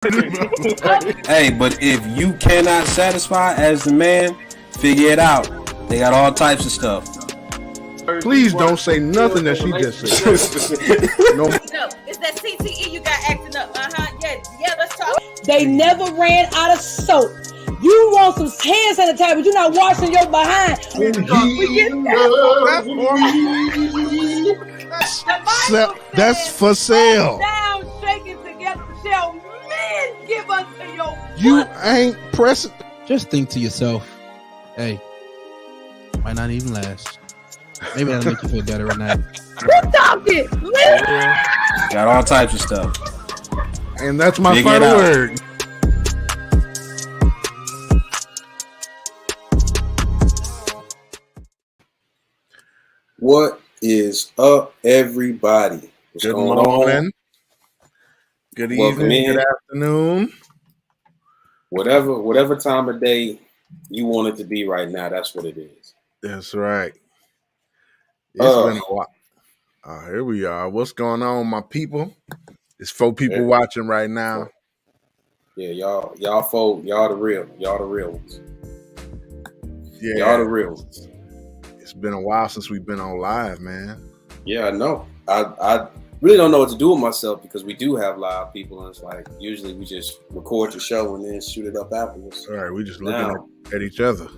Hey, but if you cannot satisfy as the man, figure it out. They got all types of stuff. Please don't say nothing that she just said. No, it's that CTE you got acting up. Yeah, let's talk. They never ran out of soap. You want some hand sanitizer, but you're not washing your behind. That's for sale. Down, shaking together, shall men give unto your You ain't pressing. Just think to yourself, hey, might not even last. Maybe that'll make you feel better right now. Who talking? Got all types of stuff. And that's my Figure it final out. word. What is up, everybody? What's Good going morning. on? Good Welcome evening. in. Good afternoon. Whatever time of day you want it to be right now, that's what it is. That's right. It's Uh, been a while. Here we are. What's going on, my people? It's 4 people watching right now. Yeah, y'all folk, y'all the real ones. Yeah, Y'all the real ones. it's been a while since we've been on live, man. Yeah, I know. I really don't know what to do with myself because we do have live people, and it's like usually we just record the show and then shoot it up afterwards. All right, we just looking Now- at each other.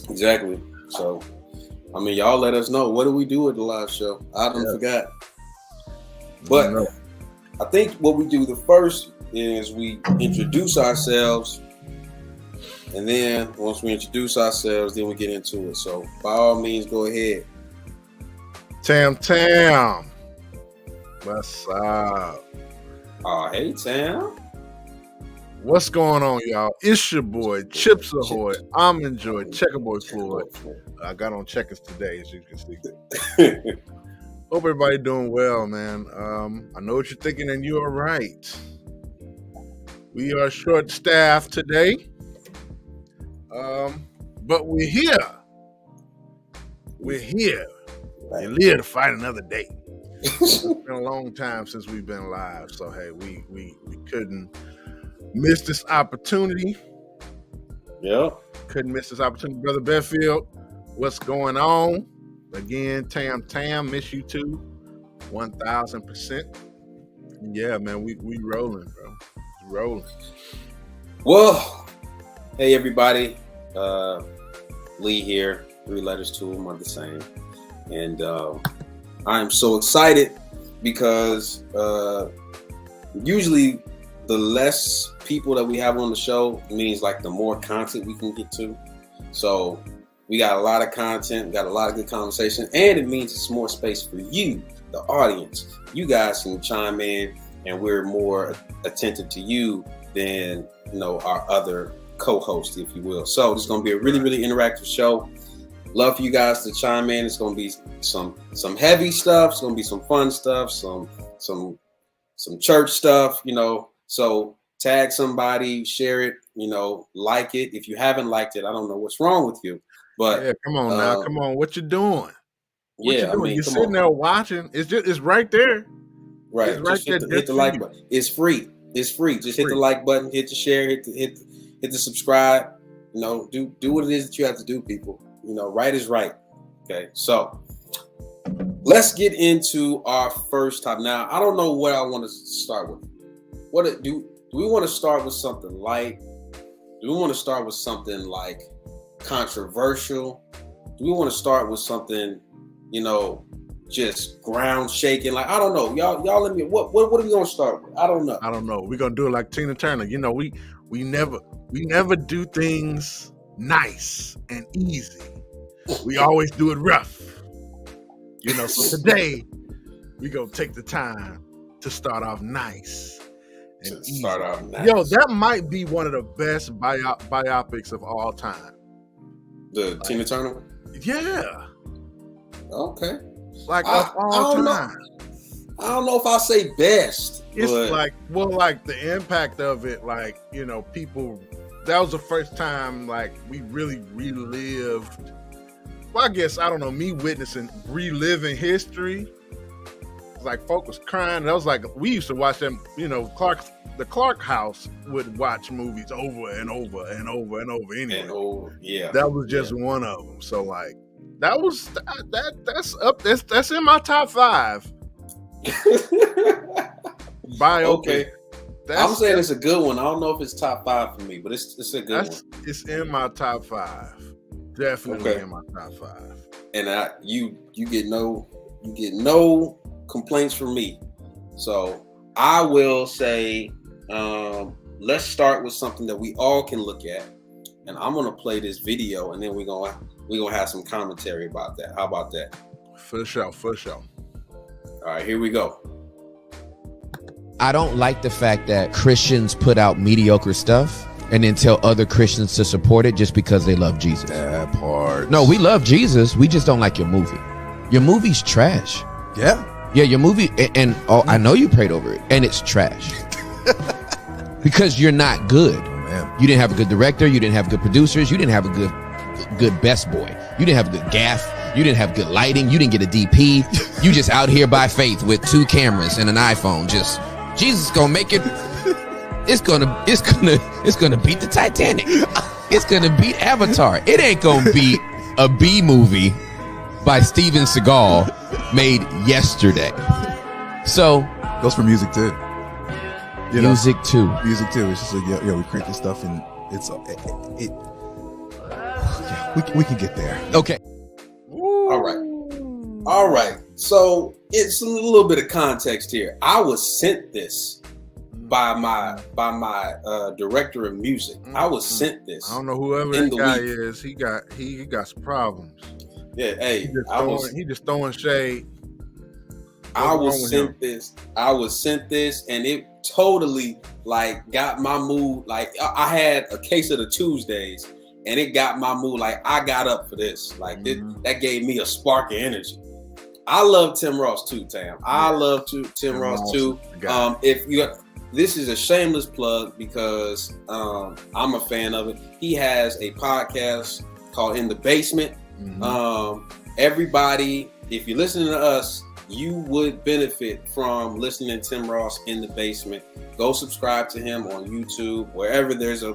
Exactly. So, I mean, y'all let us know. What do we do with the live show? I done forgot. But No. I think what we do the first is we introduce ourselves, and then once we introduce ourselves, then we get into it. So by all means, go ahead. Tam, what's up? Oh, hey, Tam. What's going on, y'all? It's your boy Chips Ahoy. I'm enjoying Checkerboy Floyd. I got on checkers today, as you can see. Hope everybody doing well, man. I know what you're thinking, and you are right. We are short-staffed today, but we're here. We're here. And live to fight another day. It's been a long time since we've been live, so hey, we couldn't miss this opportunity. Yeah. Couldn't miss this opportunity, Brother Bedfield. What's going on? Again, Tam, miss you too. 1000%. Yeah, man, we rolling, bro. Rolling. Well, hey, everybody. Lee here. 3 letters, 2 of them are the same. And I'm so excited because usually the less people that we have on the show means like the more content we can get to. So we got a lot of content, we got a lot of good conversation, and it means it's more space for you, the audience. You guys can chime in, and we're more attentive to you than our other co-hosts, if you will. So this is going to be a really, really interactive show. Love for you guys to chime in. It's going to be some heavy stuff. It's going to be some fun stuff, some church stuff. So tag somebody, share it. Like it. If you haven't liked it, I don't know what's wrong with you. But yeah, come on now, come on. What you doing? What you doing? I mean, you're sitting there watching. It's right there. Right. It's right Just there. hit the like button. It's free. Just hit the like button, hit the share, hit the subscribe. Do what it is that you have to do, people. Right is right. Okay. So let's get into our first topic. Now, I don't know what I want to start with. Do we want to start with something light? Do we want to start with something like controversial? Do we want to start with something, just ground shaking? Like, I don't know. Y'all let me, what are we going to start with? I don't know. We're going to do it like Tina Turner. We never do things nice and easy. We always do it rough. So today we're going to take the time to start off nice and easy. Start off nice. Yo, that might be one of the best biopics of all time. The Tina Turner one? Yeah. Okay. Like I of all don't know. time. I don't know if I'll say best. It's but like the impact of it, people, that was the first time we really relived. Well, I guess, I don't know, me reliving history like folk was crying. That was like we used to watch them. You know, the Clark House would watch movies over and over and over and over. Anyway, that was just one of them. So like that's in my top 5. Biopic. Okay. I'm saying it's a good one. I don't know if it's top 5 for me, but it's a good one. It's in my top 5. Definitely in my top 5. And you get no complaints from me. So I will say, let's start with something that we all can look at, and I'm gonna play this video, and then we're gonna have some commentary about that. How about that? For sure. All right, here we go. I don't like the fact that Christians put out mediocre stuff and then tell other Christians to support it just because they love Jesus. That part. No, we love Jesus. We just don't like your movie. Your movie's trash. Yeah, your movie, and I know you prayed over it, and it's trash. Because you're not good. Oh, man. You didn't have a good director. You didn't have good producers. You didn't have a good best boy. You didn't have a good gaff. You didn't have good lighting. You didn't get a DP. You just out here by faith with 2 cameras and an iPhone. Just Jesus is gonna make it. It's gonna beat the Titanic. It's gonna beat Avatar. It ain't gonna beat a B movie by Steven Seagal made yesterday. So goes for music too. Music too. Music too. It's just like, we crank this stuff and it's we can get there. Okay. All right. So it's a little bit of context here. I was sent this by my director of music. I was sent this. I don't know whoever that guy is. He got some problems. Yeah. Hey, he just throwing shade. I was sent this, and it totally like got my mood. Like I had a case of the Tuesdays, and it got my mood. Like I got up for this. Like that gave me a spark of energy. I love Tim Ross too, Tam. I love Tim Ross too. This is a shameless plug because I'm a fan of it. He has a podcast called In the Basement. Everybody, if you're listening to us, you would benefit from listening to Tim Ross In the Basement. Go subscribe to him on YouTube, wherever there's a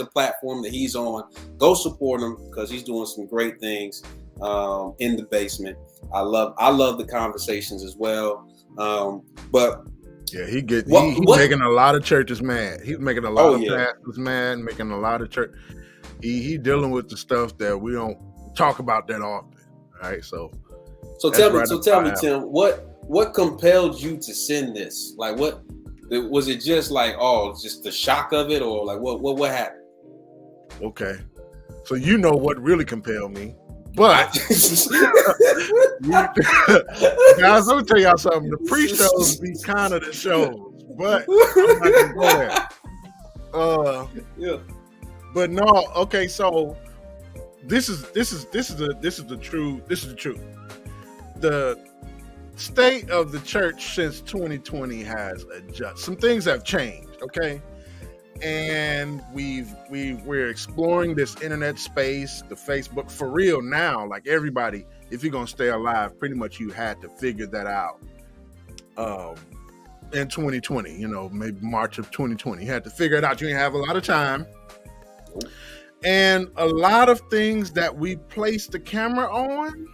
platform that he's on. Go support him because he's doing some great things in the basement. I love the conversations as well. But yeah, he's making a lot of churches mad. He's making a lot of pastors mad, making a lot of church. He dealing with the stuff that we don't talk about that often. All right, so tell me, Tim, what compelled you to send this? Like, what was it? Just like, just the shock of it, or like what happened? Okay, so you know what really compelled me, but guys, let me tell y'all something. The pre-shows be kind of the shows, but I'm not gonna go there. But no, okay, so this is the truth. The state of the church since 2020 has adjusted. Some things have changed, okay? And we're exploring this internet space, the Facebook for real now. Like everybody, if you're gonna stay alive, pretty much you had to figure that out. In 2020, maybe March of 2020, you had to figure it out. You didn't have a lot of time. And a lot of things that we placed the camera on,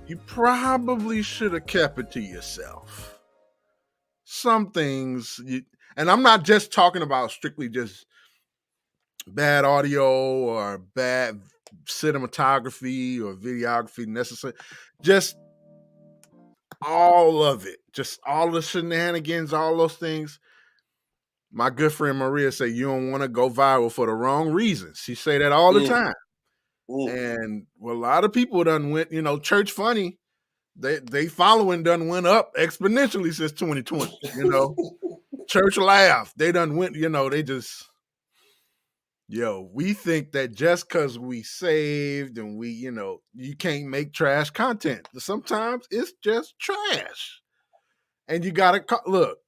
you probably should have kept it to yourself. Some things, and I'm not just talking about strictly just bad audio or bad cinematography or videography necessarily, just all of it, just all the shenanigans, all those things. My good friend Maria said, you don't want to go viral for the wrong reasons. She say that all the time. And a lot of people done went, church funny. They following done went up exponentially since 2020. Church laugh. They done went, they just, we think that just because we saved and we, you can't make trash content. Sometimes it's just trash. And you got to look.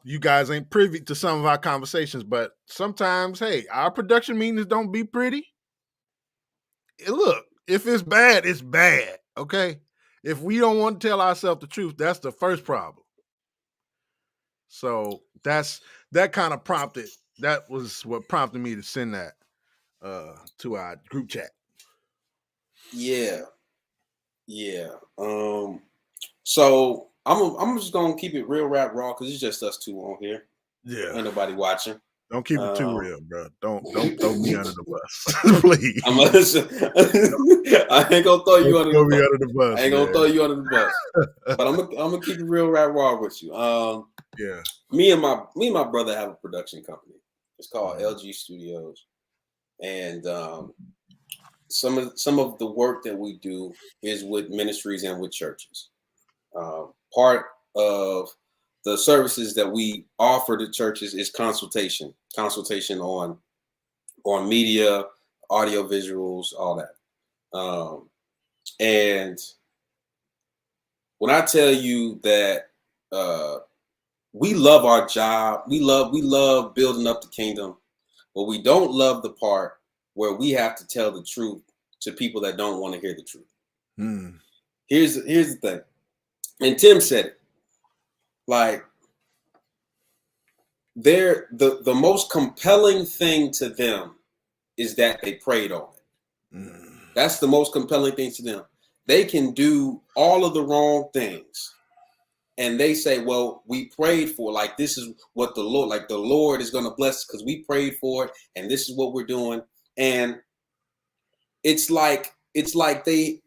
You guys ain't privy to some of our conversations, but sometimes, hey, our production meetings don't be pretty. Look, if it's bad, it's bad. Okay. If we don't want to tell ourselves the truth, that's the first problem. So that kind of prompted. That was what prompted me to send that to our group chat. Yeah. So I'm just gonna keep it real rap raw because it's just us two on here. Yeah. Ain't nobody watching. Don't keep it too real, bro. Don't throw me under the bus, please. I ain't gonna throw you under the bus. I ain't gonna throw you under the bus. But I'm gonna keep it real rap raw with you. Yeah. Me and my brother have a production company. It's called LG Studios, and some of the work that we do is with ministries and with churches. Part of the services that we offer to churches is consultation on media, audio, visuals, all that. And when I tell you that we love our job, we love building up the kingdom, but we don't love the part where we have to tell the truth to people that don't want to hear the truth. Here's the thing, and Tim said it. Like, the most compelling thing to them is that they prayed on it. That's the most compelling thing to them. They can do all of the wrong things, and they say, well, we prayed for, like, this is what the Lord is going to bless because we prayed for it, and this is what we're doing. And it's like they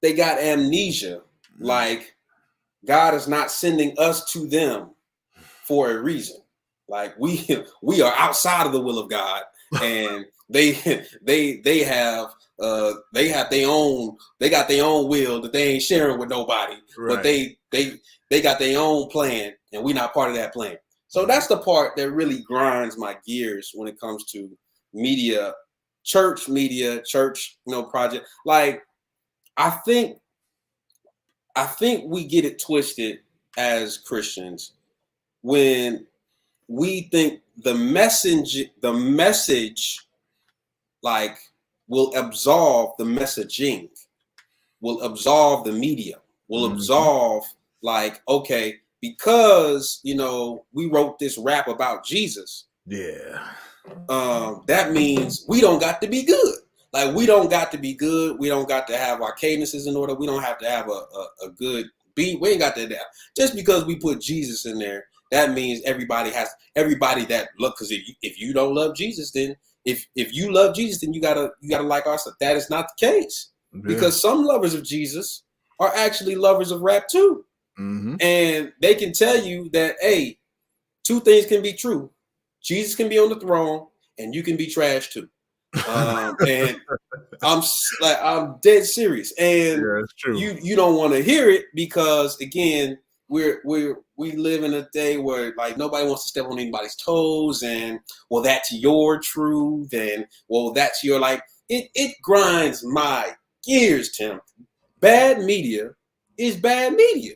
got amnesia. Like, God is not sending us to them for a reason. Like, we are outside of the will of God, and they have their own will that they ain't sharing with nobody. Right. But they got their own plan, and we're not part of that plan. So that's the part that really grinds my gears when it comes to media, church, project. Like, I think we get it twisted as Christians when we think the message like will absolve the messaging, will absolve the media, will absolve, like, okay, because we wrote this rap about Jesus. Yeah. That means we don't got to be good. Like, we don't got to be good. We don't got to have our cadences in order. We don't have to have a good beat. We ain't got to do that. Just because we put Jesus in there, that means everybody that look. Because if you don't love Jesus, then if you love Jesus, then you gotta like our stuff. That is not the case, because some lovers of Jesus are actually lovers of rap too, and they can tell you that, hey, two things can be true: Jesus can be on the throne, and you can be trash too. And I'm dead serious, and it's true. You don't want to hear it because, again, we live in a day where, like, nobody wants to step on anybody's toes, and, well, that's your truth, and, well, that's your, like, it grinds my gears, Tim. Bad media is bad media,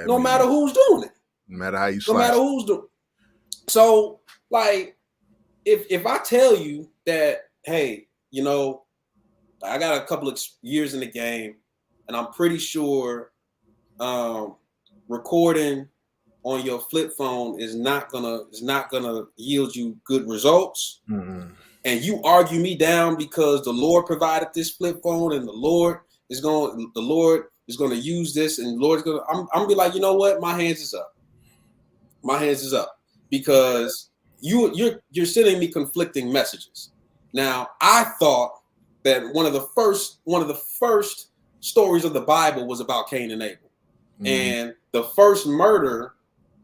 no matter who's doing it, no matter how you no matter who's doing it. So, like, if I tell you that, hey, I got a couple of years in the game, and I'm pretty sure recording on your flip phone is not gonna yield you good results. And you argue me down because the Lord provided this flip phone, and the Lord is going to use this, and the Lord's going to. I'm gonna be like, you know what? My hands is up. My hands is up, because you're sending me conflicting messages. Now, I thought that one of the first stories of the Bible was about Cain and Abel, and the first murder,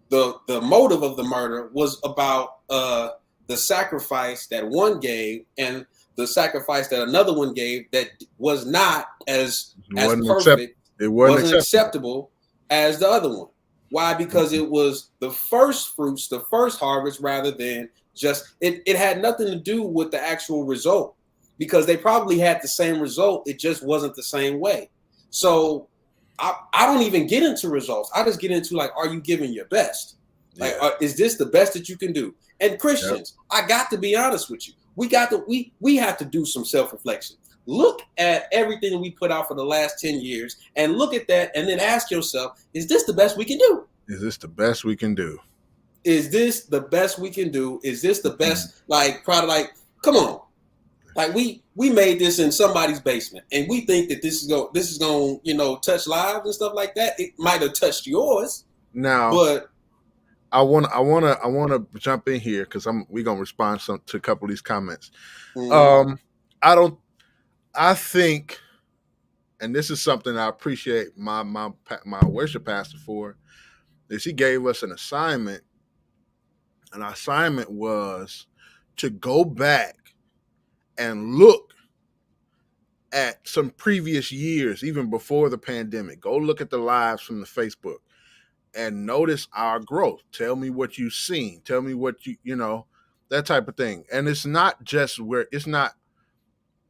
the motive of the murder was about the sacrifice that one gave and the sacrifice that another one gave that was not as perfect. It wasn't acceptable as the other one. Why? Because it was the first fruits, the first harvest, rather than just it had nothing to do with the actual result, because they probably had the same result. It just wasn't the same way. So I don't even get into results. I just get into, like, are you giving your best? Like, is this the best that you can do? And Christians, I got to be honest with you. We have to do some self-reflection. look at everything that we put out for the last 10 years and look at that and then ask yourself, is this the best we can do? Is this the best we can do? Is this the best we can do? Is this the best, like, product? Like, come on. Like, we made this in somebody's basement, and we think that this is going, you know, touch lives and stuff like that. It might have touched yours, Now, but I want to jump in here because we're gonna respond to a couple of these comments. mhm. I think, and this is something I appreciate my worship pastor for, is he gave us an assignment. An assignment was to go back and look at some previous years, even before the pandemic. Go look at the lives from the Facebook and notice our growth. Tell me what you've seen. Tell me what you know, that type of thing. And it's not just where it's not,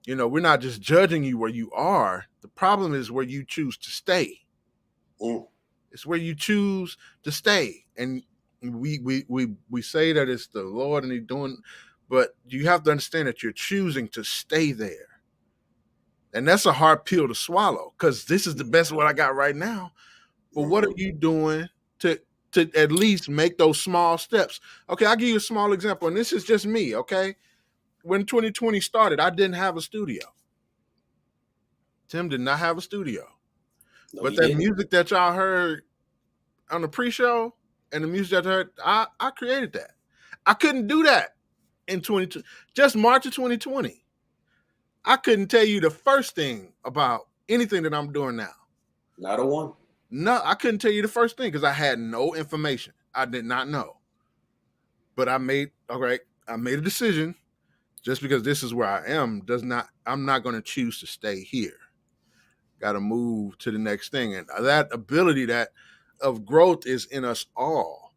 you know, we're not just judging you where you are. The problem is where you choose to stay. Mm. It's where you choose to stay. And we say that it's the Lord and He's doing, but you have to understand that you're choosing to stay there. And that's a hard pill to swallow because this is the best what I got right now. But what are you doing to at least make those small steps? Okay, I'll give you a small example, and this is just me, okay? When 2020 started, I didn't have a studio. Tim did not have a studio. No, But he that didn't. music that y'all heard on the pre-show and the music that I heard, I created that. I couldn't do that in 2020, just March of 2020. I couldn't tell you the first thing about anything that I'm doing now. Not a one. No, I couldn't tell you the first thing because I had no information. I did not know. But I made a decision. Just because this is where I am I'm not going to choose to stay here. Got to move to the next thing. And that ability of growth is in us all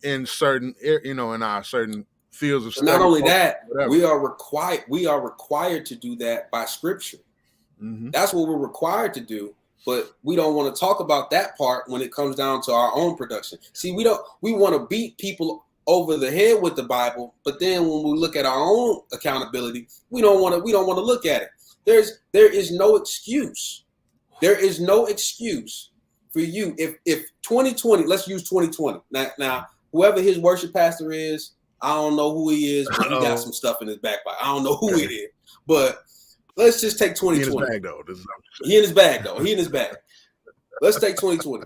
in certain, in our certain fields of But study. not only that, whatever. we are required to do that by scripture. Mm-hmm. That's what we're required to do. But we don't want to talk about that part when it comes down to our own production. See, we want to beat people over the head with the Bible, but then when we look at our own accountability, we don't want to look at it. There is no excuse. There is no excuse for you if 2020, let's use 2020. Now whoever his worship pastor is, I don't know who he is, but he got some stuff in his back pocket. I don't know who it is. But let's just take 2020. He in his bag, though. He in his bag, though. He in his bag. Let's take 2020.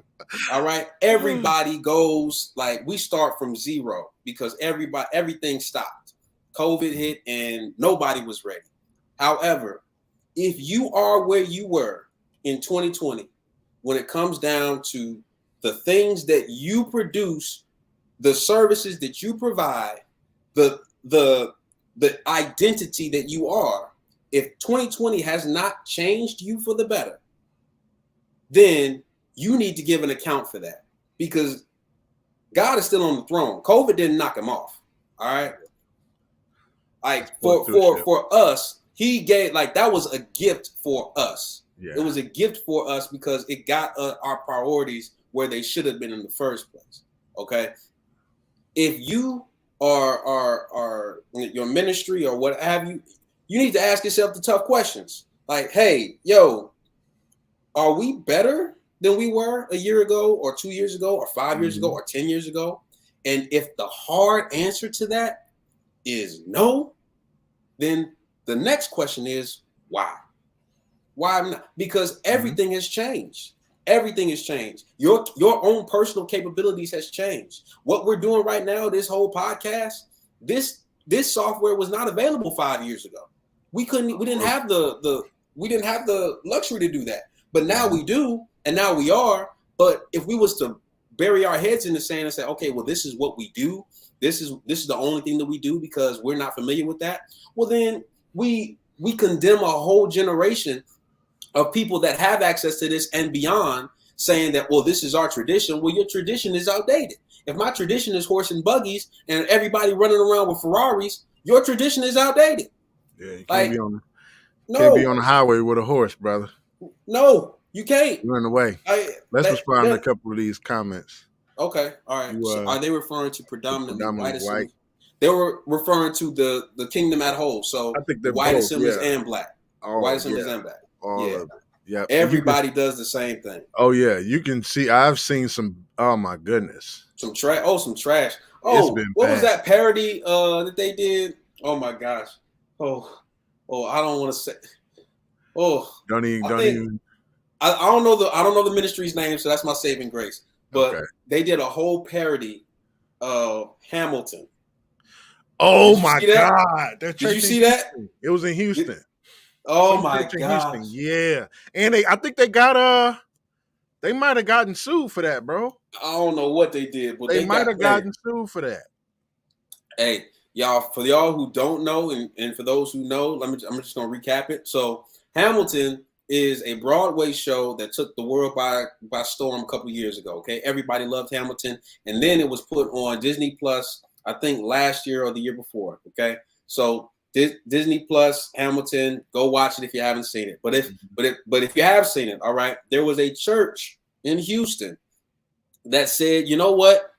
All right. Everybody goes, like, we start from zero because everything stopped. COVID hit and nobody was ready. However, if you are where you were in 2020, when it comes down to the things that you produce, the services that you provide, the identity that you are, if 2020 has not changed you for the better, then you need to give an account for that because God is still on the throne. COVID didn't knock him off. All right. Like for us, he gave, like, that was a gift for us. Yeah. It was a gift for us because it got our priorities where they should have been in the first place. Okay. If you are your ministry or what have you, you need to ask yourself the tough questions. Like, hey, yo, are we better than we were a year ago or 2 years ago or 5 years ago or 10 years ago? And if the hard answer to that is no, then the next question is why? Why not? Because everything has changed. Everything has changed. Your own personal capabilities has changed. What we're doing right now, this whole podcast, this software was not available 5 years ago. We didn't have the luxury to do that. But now we do, and now we are. But if we was to bury our heads in the sand and say, okay, well, this is what we do. This is the only thing that we do because we're not familiar with that. Well, then we condemn a whole generation of people that have access to this and beyond, saying that, well, this is our tradition. Well, your tradition is outdated. If my tradition is horse and buggies and everybody running around with Ferraris, your tradition is outdated. Yeah, you like, can't be on the highway with a horse, brother. No, you can't. Run away. Let's respond to a couple of these comments. Okay, all right. So are they referring to predominantly white assemblies? They were referring to the kingdom at whole. So I think they're white both, assemblies and black. White assemblies and black. All Yeah. of it. Yeah. Everybody does the same thing. Oh yeah, you can see. I've seen some. Oh my goodness. Some trash. Oh, been what was bad. that parody that they did? Oh my gosh. Oh, I don't want to say. Oh, Don't even. I don't know the ministry's name, so that's my saving grace. But Okay. they did a whole parody of Hamilton. Oh Did you my see that? God! That Did you church in see that? Houston. It was in Houston. Oh Some my church in gosh. Houston. Yeah, and I think they got they might have gotten sued for that, bro. I don't know what they did, but They might have gotten sued for that. Hey, y'all, for y'all who don't know, and for those who know, I'm just gonna recap it. So Hamilton is a Broadway show that took the world by storm a couple years ago. Okay, everybody loved Hamilton, and then it was put on Disney Plus, I think last year or the year before. Okay, so Disney Plus, Hamilton, go watch it if you haven't seen it. But if you have seen it, all right, there was a church in Houston that said, you know what,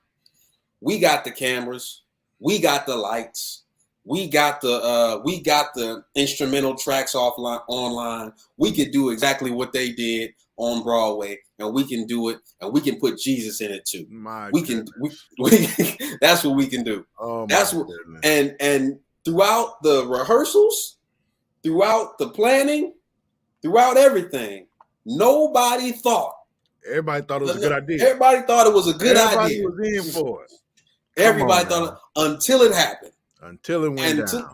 we got the cameras, we got the lights, we got the instrumental tracks online. We could do exactly what they did on Broadway, and we can do it, and we can put Jesus in it too. That's what we can do. Oh, that's what. And throughout the rehearsals, throughout the planning, throughout everything, nobody thought. Everybody thought it was a good idea. Everybody thought it was a good idea. Everybody was in for it. Everybody thought it until it happened. Until it went down.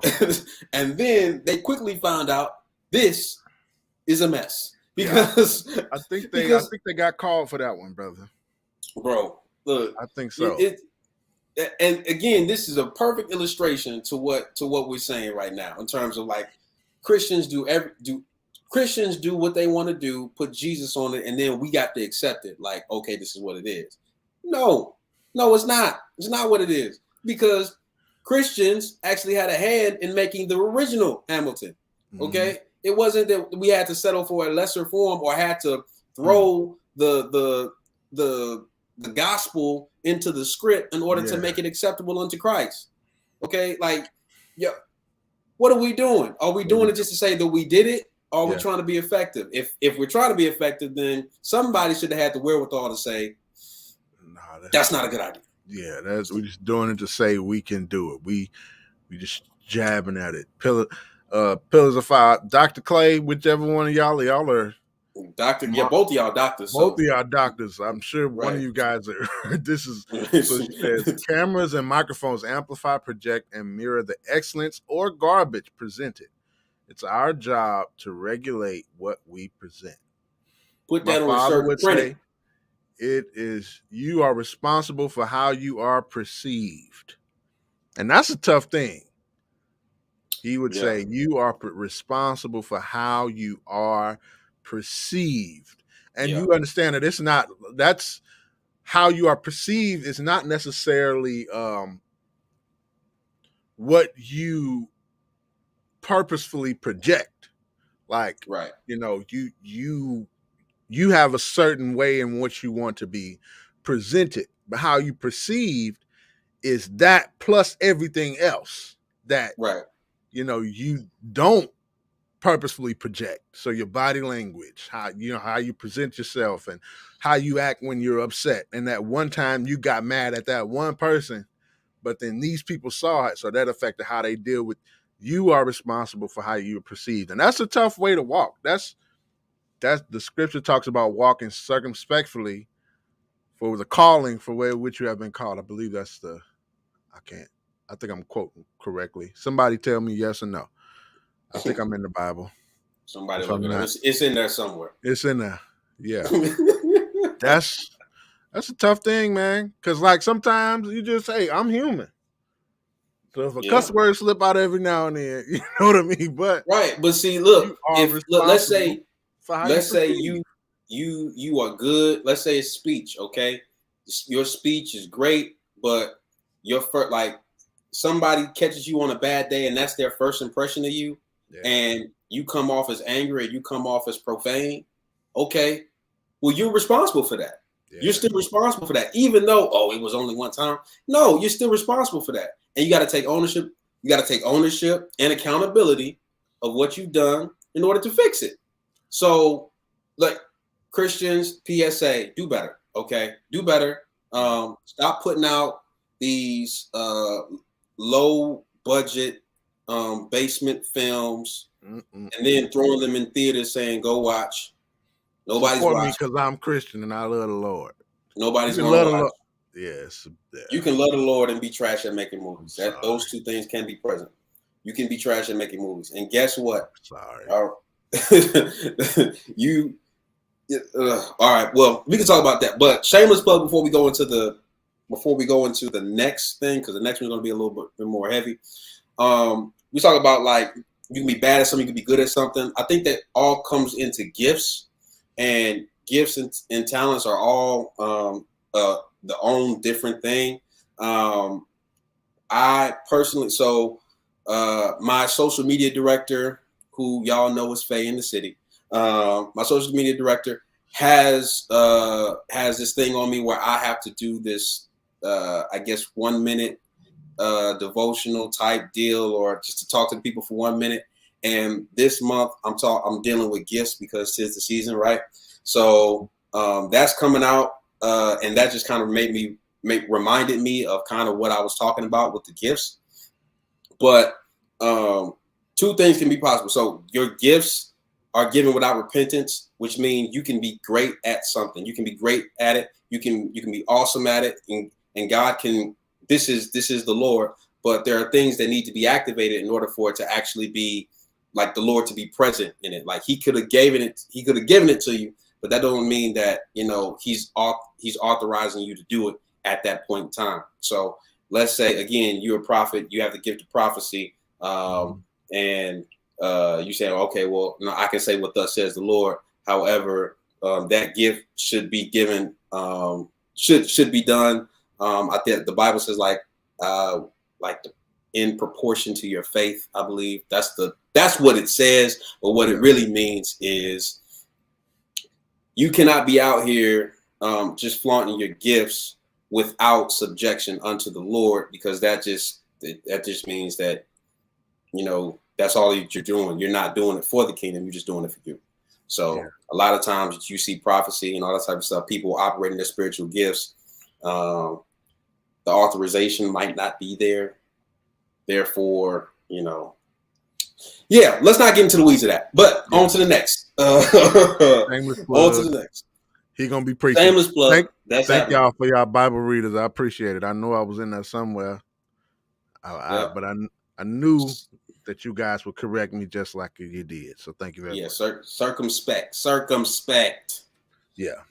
And then they quickly found out this is a mess. Because I think they got called for that one, brother. Bro, look. I think so. And again, this is a perfect illustration to what we're saying right now in terms of like Christians do what they want to do, put Jesus on it, and then we got to accept it. Like, okay, this is what it is. No, it's not. It's not what it is, because Christians actually had a hand in making the original Hamilton. Okay, it wasn't that we had to settle for a lesser form or had to throw the gospel into the script in order to make it acceptable unto Christ. Okay, like, what are we doing? Are we doing it just to say that we did it? Or are we trying to be effective? If we're trying to be effective, then somebody should have had the wherewithal to say, that's not a good idea. Yeah, we're just doing it to say we can do it. We just jabbing at it. Pillars of Fire. Dr. Clay, whichever one of y'all are doctor. Yeah, both of y'all doctors. Both of y'all doctors. I'm sure one of you guys are. This is so she says, cameras and microphones amplify, project, and mirror the excellence or garbage presented. It's our job to regulate what we present. Put that on a shirt. Would say, it is, you are responsible for how you are perceived. And that's a tough thing. He would say you are responsible for how you are perceived. And you understand that that's how you are perceived is not necessarily what you purposefully project. Like, you have a certain way in which you want to be presented, but how you perceived is that plus everything else that you don't purposefully project. So your body language, how you present yourself, and how you act when you're upset. And that one time you got mad at that one person, but then these people saw it, so that affected how they deal with. You are responsible for how you're perceived, and that's a tough way to walk. That's the scripture talks about walking circumspectly for the calling for which you have been called. I believe that's I think I'm quoting correctly. Somebody tell me yes or no. I think I'm in the Bible. Somebody look it up. It's in there somewhere. It's in there. Yeah. That's a tough thing, man. Because like sometimes you just say, I'm human. So if a cuss word slip out every now and then, you know what I mean? But but see, look, let's say you are good. Let's say it's speech, okay? Your speech is great, but somebody catches you on a bad day and that's their first impression of you, and you come off as angry and you come off as profane, okay? Well, you're responsible for that. Yeah. You're still responsible for that, even though, it was only one time. No, you're still responsible for that. And you got to take ownership. You got to take ownership and accountability of what you've done in order to fix it. So, like Christians, PSA, do better. Okay, do better. Stop putting out these low budget basement films and then throwing them in theaters saying go watch. Nobody's watching because I'm Christian and I love the Lord. Nobody's You going can to love the watch. Lord. Yes. You can love the Lord and be trash at making movies. Sorry. Those two things can be present. You can be trash at making movies. And guess what? Sorry. All right. Well, we can talk about that. But shameless plug before we go into the next thing, because the next one's going to be a little bit more heavy. We talk about like you can be bad at something, you can be good at something. I think that all comes into gifts, and gifts and talents are all the own different thing. I personally, my social media director, who y'all know is Faye in the city, my social media director has this thing on me where I have to do this, I guess 1 minute devotional type deal, or just to talk to people for 1 minute. And this month I'm dealing with gifts because it's the season, right? So that's coming out, and that just kind of reminded me of kind of what I was talking about with the gifts. But two things can be possible. So your gifts are given without repentance, which means you can be great at something. You can be great at it. You can be awesome at it, and God can. This is the Lord, but there are things that need to be activated in order for it to actually be like the Lord to be present in it. Like He could have given it to you, but that don't mean that He's authorizing you to do it at that point in time. So let's say again, you're a prophet, you have the gift of prophecy, and you say, okay, well, no, I can say what thus says the Lord. However, that gift should be given, should be done. I think the Bible says in proportion to your faith. I believe that's what it says. But what it really means is you cannot be out here just flaunting your gifts without subjection unto the Lord, because that just means that that's all you're doing. You're not doing it for the kingdom. You're just doing it for you. So a lot of times you see prophecy and all that type of stuff, people operating their spiritual gifts. The authorization might not be there. Therefore, let's not get into the weeds of that. But on to the next. Shameless plug. On to the next. He gonna be preaching. Shameless plug. Thank y'all for y'all Bible readers. I appreciate it. I know I was in there somewhere, but I knew that you guys would correct me just like you did. So thank you very much. Circumspect. Yeah.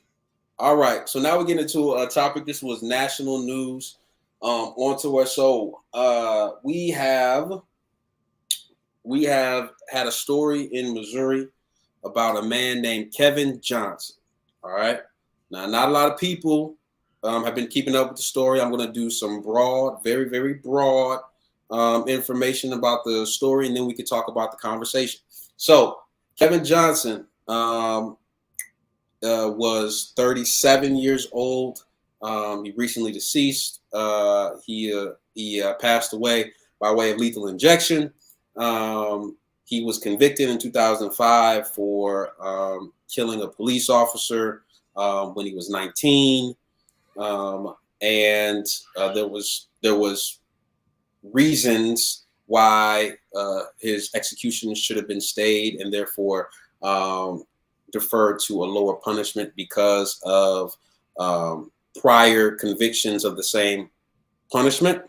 All right. So now we get into a topic. This was national news. On to our show. We have had a story in Missouri about a man named Kevin Johnson. All right. Now, not a lot of people have been keeping up with the story. I'm going to do some broad, very, very broad information about the story, and then we can talk about the conversation. So Kevin Johnson was 37 years old. He recently deceased. He passed away by way of lethal injection. He was convicted in 2005 for killing a police officer when he was 19, and there was reasons why his execution should have been stayed and therefore deferred to a lower punishment because of prior convictions of the same punishment.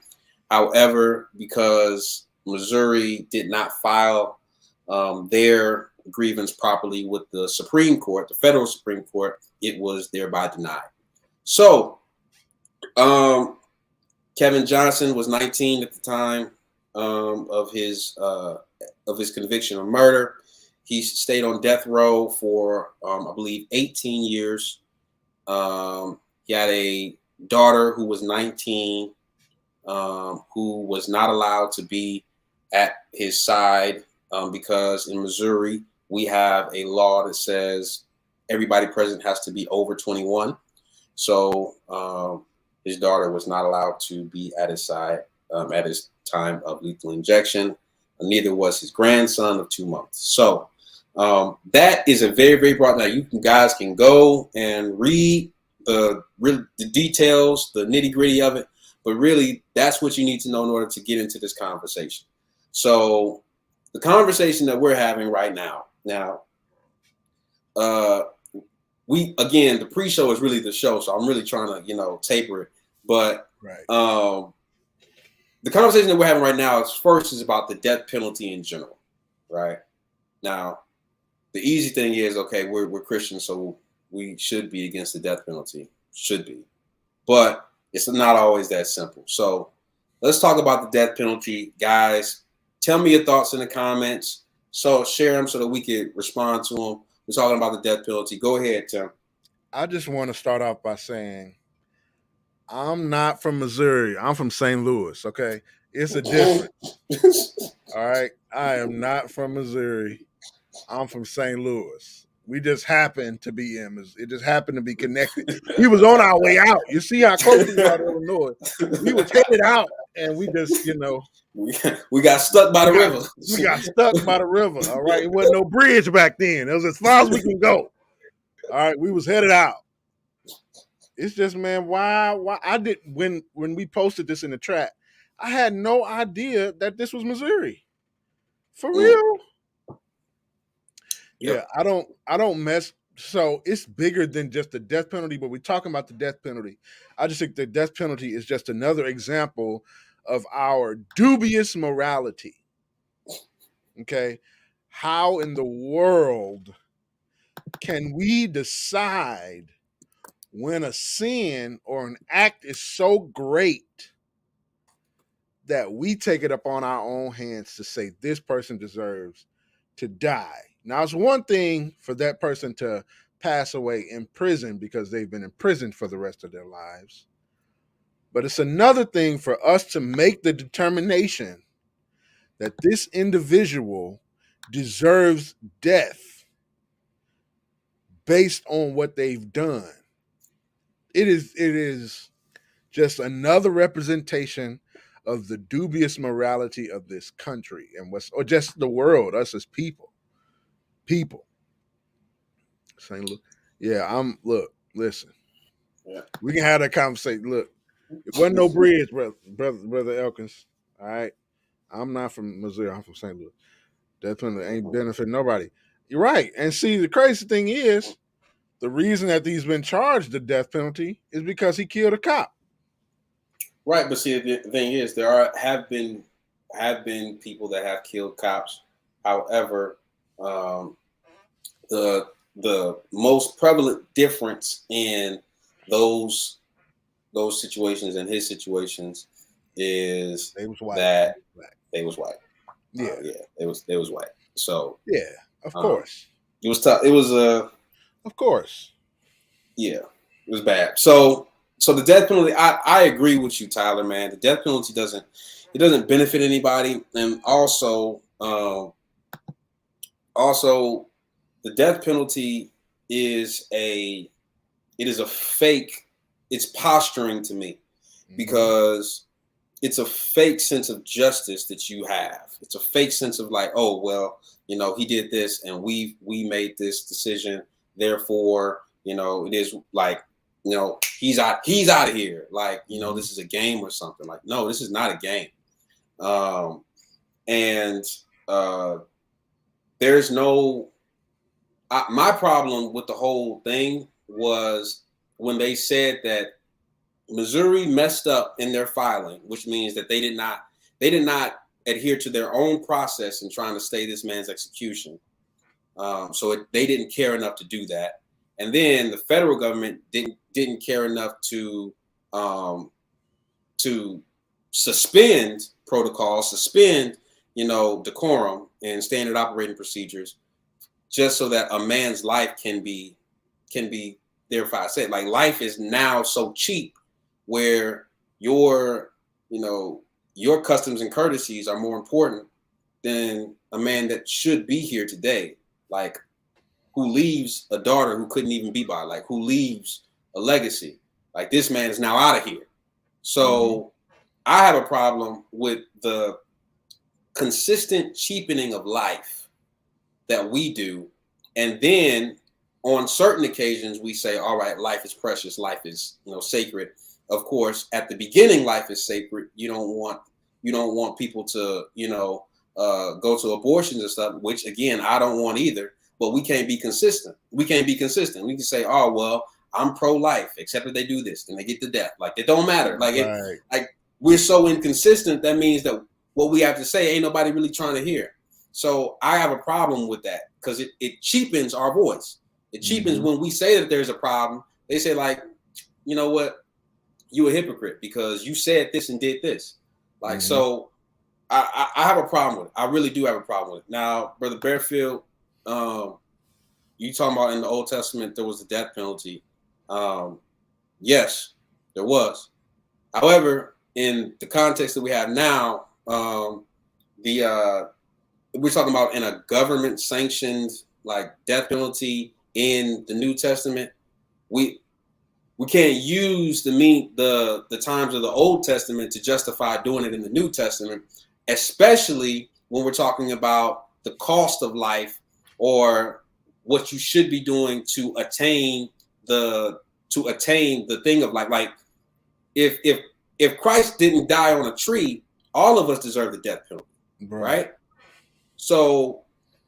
However, because Missouri did not file their grievance properly with the Supreme Court, the federal Supreme Court, it was thereby denied. So Kevin Johnson was 19 at the time of his conviction of murder. He stayed on death row for, I believe, 18 years. He had a daughter who was 19, who was not allowed to be at his side because in Missouri, we have a law that says everybody present has to be over 21. So his daughter was not allowed to be at his side at his time of lethal injection. Neither was his grandson of 2 months. So That is a very, very broad. Now you guys can go and read the details, the nitty gritty of it, but really that's what you need to know in order to get into this conversation. So the conversation that we're having right now, the pre-show is really the show, so I'm really trying to, taper it. But Right. The conversation that we're having right now is about the death penalty in general, right? Now, the easy thing is, okay, we're Christians, so we should be against the death penalty. Should be. But it's not always that simple. So let's talk about the death penalty. Guys, tell me your thoughts in the comments. So share them so that we can respond to them. We're talking about the death penalty. Go ahead, Tim. I just want to start off by saying I'm not from Missouri. I'm from St. Louis, okay? It's a difference. All right? I am not from Missouri. I'm from St. Louis. We just happened to be in Missouri. It just happened to be connected. We was on our way out. You see how close we are to Illinois. We was headed out, and we just, we got stuck by the river. We got stuck by the river, all right? It wasn't no bridge back then. It was as far as we can go. All right, we was headed out. It's just, man, why I did when we posted this in the chat, I had no idea that this was Missouri. For real. Yeah, I don't mess. So it's bigger than just the death penalty, but we're talking about the death penalty. I just think the death penalty is just another example of our dubious morality. Okay. How in the world can we decide when a sin or an act is so great that we take it upon our own hands to say this person deserves to die? Now, it's one thing for that person to pass away in prison because they've been in prison for the rest of their lives. But it's another thing for us to make the determination that this individual deserves death based on what they've done. It is just another representation of the dubious morality of this country or just the world, us as people. St. Louis. Yeah, listen. Yeah. We can have that conversation. Look, it wasn't no bridge, brother Elkins. All right. I'm not from Missouri, I'm from St. Louis. Death penalty ain't benefiting nobody. You're right. And see, the crazy thing is, the reason that he's been charged the death penalty is because he killed a cop. Right, but see, the thing is, there have been people that have killed cops. However, the most prevalent difference in those situations and his situations is They was white. that they was white. Yeah. They was white. So Yeah, of course. it was tough. It was Of course. yeah, it was bad. So the death penalty, I agree with you, Tyler, man. The death penalty doesn't benefit anybody, and also the death penalty is a fake. It's posturing to me because it's a fake sense of justice that you have. It's a fake sense of like, oh well, he did this and we made this decision. Therefore, it is like, he's out of here. Like, this is a game or something. Like, no, this is not a game. There's no. My problem with the whole thing was when they said that Missouri messed up in their filing, which means that they did not adhere to their own process in trying to stay this man's execution. They didn't care enough to do that. And then the federal government didn't care enough to suspend protocols, suspend decorum and standard operating procedures, just so that a man's life can be thereby said. Like, life is now so cheap, where your customs and courtesies are more important than a man that should be here today. Like, who leaves a daughter who couldn't even be by, like, who leaves a legacy. Like, this man is now out of here. So I have a problem with the consistent cheapening of life that we do And then on certain occasions, we say, all right, life is precious. Life is, sacred. Of course, at the beginning, life is sacred. You don't want people to, go to abortions and stuff, which again, I don't want either, but we can't be consistent. We can say, oh, well, I'm pro-life, except if they do this and they get to death. Like, it don't matter. Like, we're so inconsistent. That means that what we have to say ain't nobody really trying to hear. So I have a problem with that because it cheapens our voice. It cheapens when we say that there's a problem. They say, like, you know what? You a hypocrite because you said this and did this. Like, so I have a problem with it. I really do have a problem with it. Now, Brother Bearfield, you talking about in the Old Testament, there was a death penalty. Yes, there was. However, in the context that we have now, we're talking about in a government sanctioned like death penalty in the New Testament. We can't use the times of the Old Testament to justify doing it in the New Testament, especially when we're talking about the cost of life or what you should be doing to attain the thing of life. Like if Christ didn't die on a tree, all of us deserve the death penalty, right? So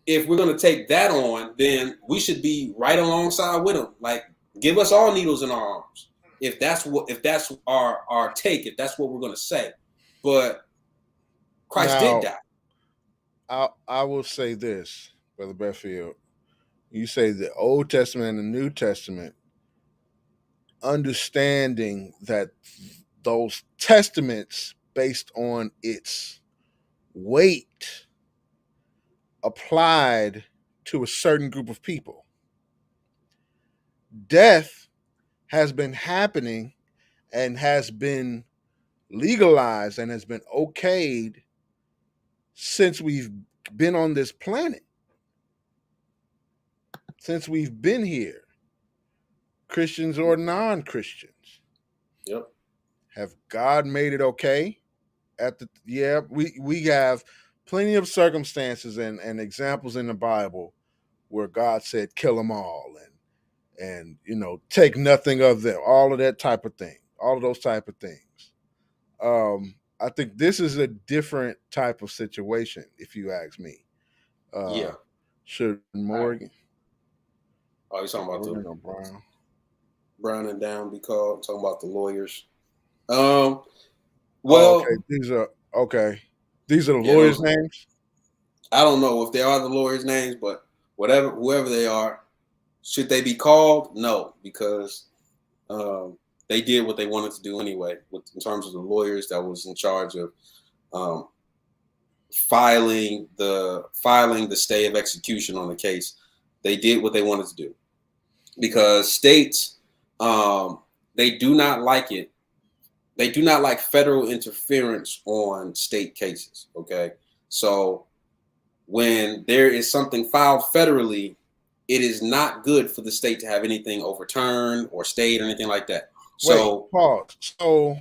if we're going to take that on, then we should be right alongside with him. Like, give us all needles in our arms. If that's our take, if that's what we're going to say. But Christ did die. I will say this, Brother Bearfield. You say the Old Testament and the New Testament, understanding that those testaments, based on its weight, applied to a certain group of people. Death has been happening and has been legalized and has been okayed since we've been on this planet. Since we've been here, Christians or non-Christians. Yep. Have God made it okay? We have plenty of circumstances and examples in the Bible where God said, kill them all and take nothing of them, all of that type of thing, all of those type of things. I think this is a different type of situation, if you ask me. Should Morgan? Oh, you're talking about Brown and Down be called, talking about the lawyers. These are the lawyers' names. I don't know if they are the lawyers' names, but whoever they are, should they be called? No, because they did what they wanted to do anyway. In terms of the lawyers that was in charge of filing the stay of execution on the case, they did what they wanted to do because states they do not like it. They do not like federal interference on state cases. Okay. So when there is something filed federally, it is not good for the state to have anything overturned or stayed or anything like that. So pause. So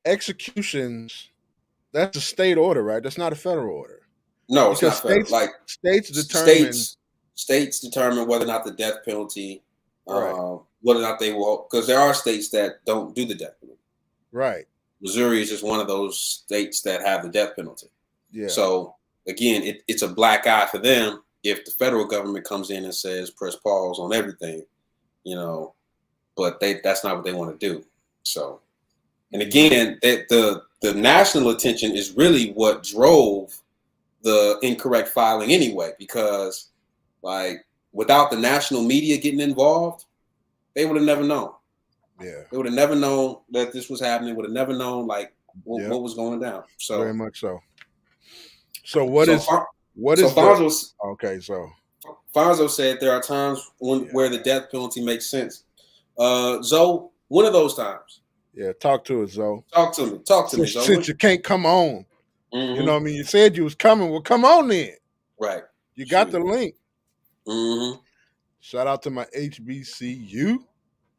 executions, that's a state order, right? That's not a federal order. No, it's not federal. Like states determine whether or not the death penalty, right. Whether or not they will, because there are states that don't do the death penalty. Right. Missouri is just one of those states that have the death penalty. Yeah. So again, it's a black eye for them if the federal government comes in and says press pause on everything, but that's not what they want to do. So, and again, the national attention is really what drove the incorrect filing anyway, because like without the national media getting involved, they would have never known. Yeah. They would have never known that this was happening, would have never known like what was going down. So very much so. So Fonzo said there are times where the death penalty makes sense. Zoe, one of those times. Yeah, talk to us, Zoe. Talk to me, Zoe. Since you can't come on. You know what I mean? You said you was coming. Well, come on then. Right. You got the link. Mm-hmm. Shout out to my HBCU.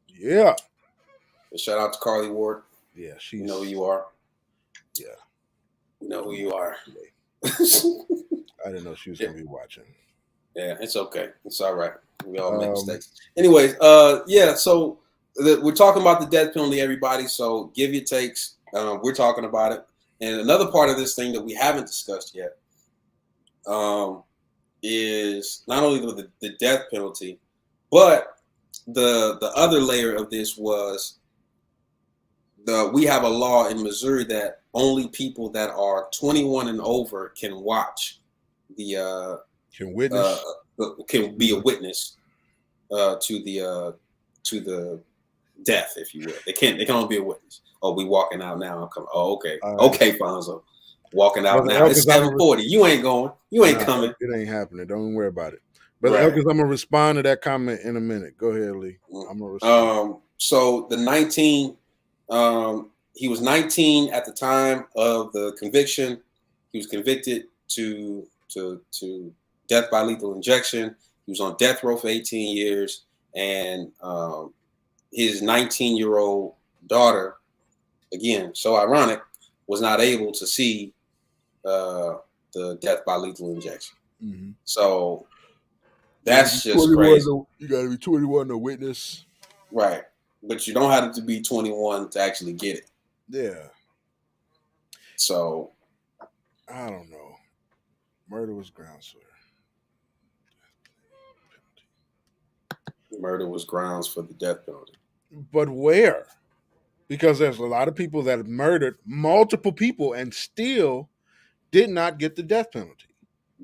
Yeah. Shout out to Carly Ward. Yeah, you know who you are. Yeah. You know who you are. I didn't know she was gonna be watching. Yeah, it's okay. It's all right. We all make Um, mistakes. Anyways, yeah. So we're talking about the death penalty, everybody. So give your takes. We're talking about it, and another part of this thing that we haven't discussed yet is not only the death penalty, but the other layer of this was we have a law in Missouri that only people that are 21 and over can watch Can witness. can be a witness to the death, if you will. They can only be a witness. Oh, we walking out now. I'm coming. Oh, okay. Okay, Fonzo. Walking out Brother now. It's Elkins, I'm a- 7:40. You ain't going. You ain't Nah, coming. It ain't happening. Don't even worry about it. Brother Right. Elkins, I'm gonna respond to that comment in a minute. Go ahead, Lee. I'm gonna respond. So the 19, he was 19 at the time of the conviction. He was convicted to death by lethal injection. He was on death row for 18 years, and his 19-year-old daughter, again, so ironic, was not able to see the death by lethal injection. Mhm. So that's just 21 crazy. You gotta be 21 to witness. Right. But you don't have to be 21 to actually get it. Yeah. So I don't know. Murder was grounds for murder was grounds for the death penalty. But where? Because there's a lot of people that have murdered multiple people and still did not get the death penalty.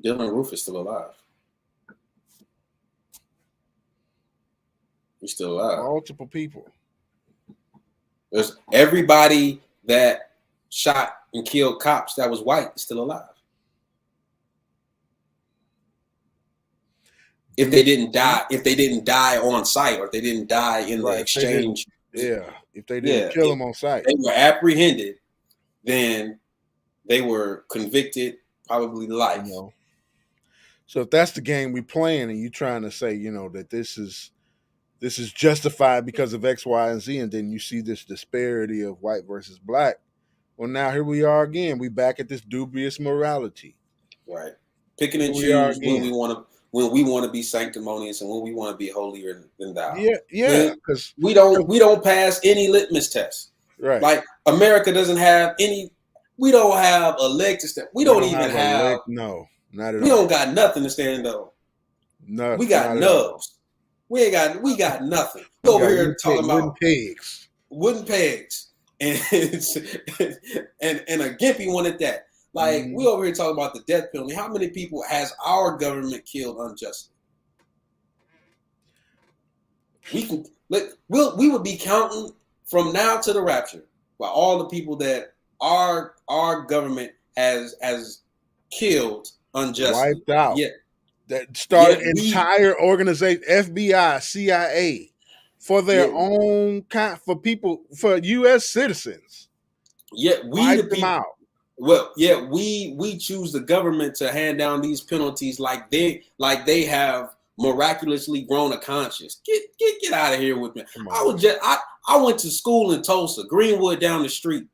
Dylan Roof is still alive. He's still alive. Multiple people. There's everybody that shot and killed cops that was white is still alive. If they didn't die on site, or if they didn't die in the Right, if they didn't- exchange, if they didn't kill him on site. they were apprehended, then they were convicted, probably life. You know. So if that's the game we playing, and you trying to say, that this is justified because of X, Y, and Z, and then you see this disparity of white versus black. Well, now here we are again. We back at this dubious morality. Right. Picking and Here we are choose when again. we want to be sanctimonious and when we want to be holier than thou. Yeah, because we don't pass any litmus test. right. Like America doesn't have any. We don't have a leg to stand. We don't even have. No, not at all. We don't got nothing to stand on. No, We got not at all. nubs. We got nothing. We over here talking about wooden pegs, and and a gimpy one at that. Like we over here talking about the death penalty. How many people has our government killed unjustly? We would be counting from now to the rapture by all the people that our government has killed unjustly, wiped out. Yeah. That started entire organization, FBI, CIA, for their own kind, for U.S. citizens. Yeah, we wiped the them people. out. Well, yeah, we choose the government to hand down these penalties like they have miraculously grown a conscience. Get out of here with me. I went to school in Tulsa, Greenwood down the street.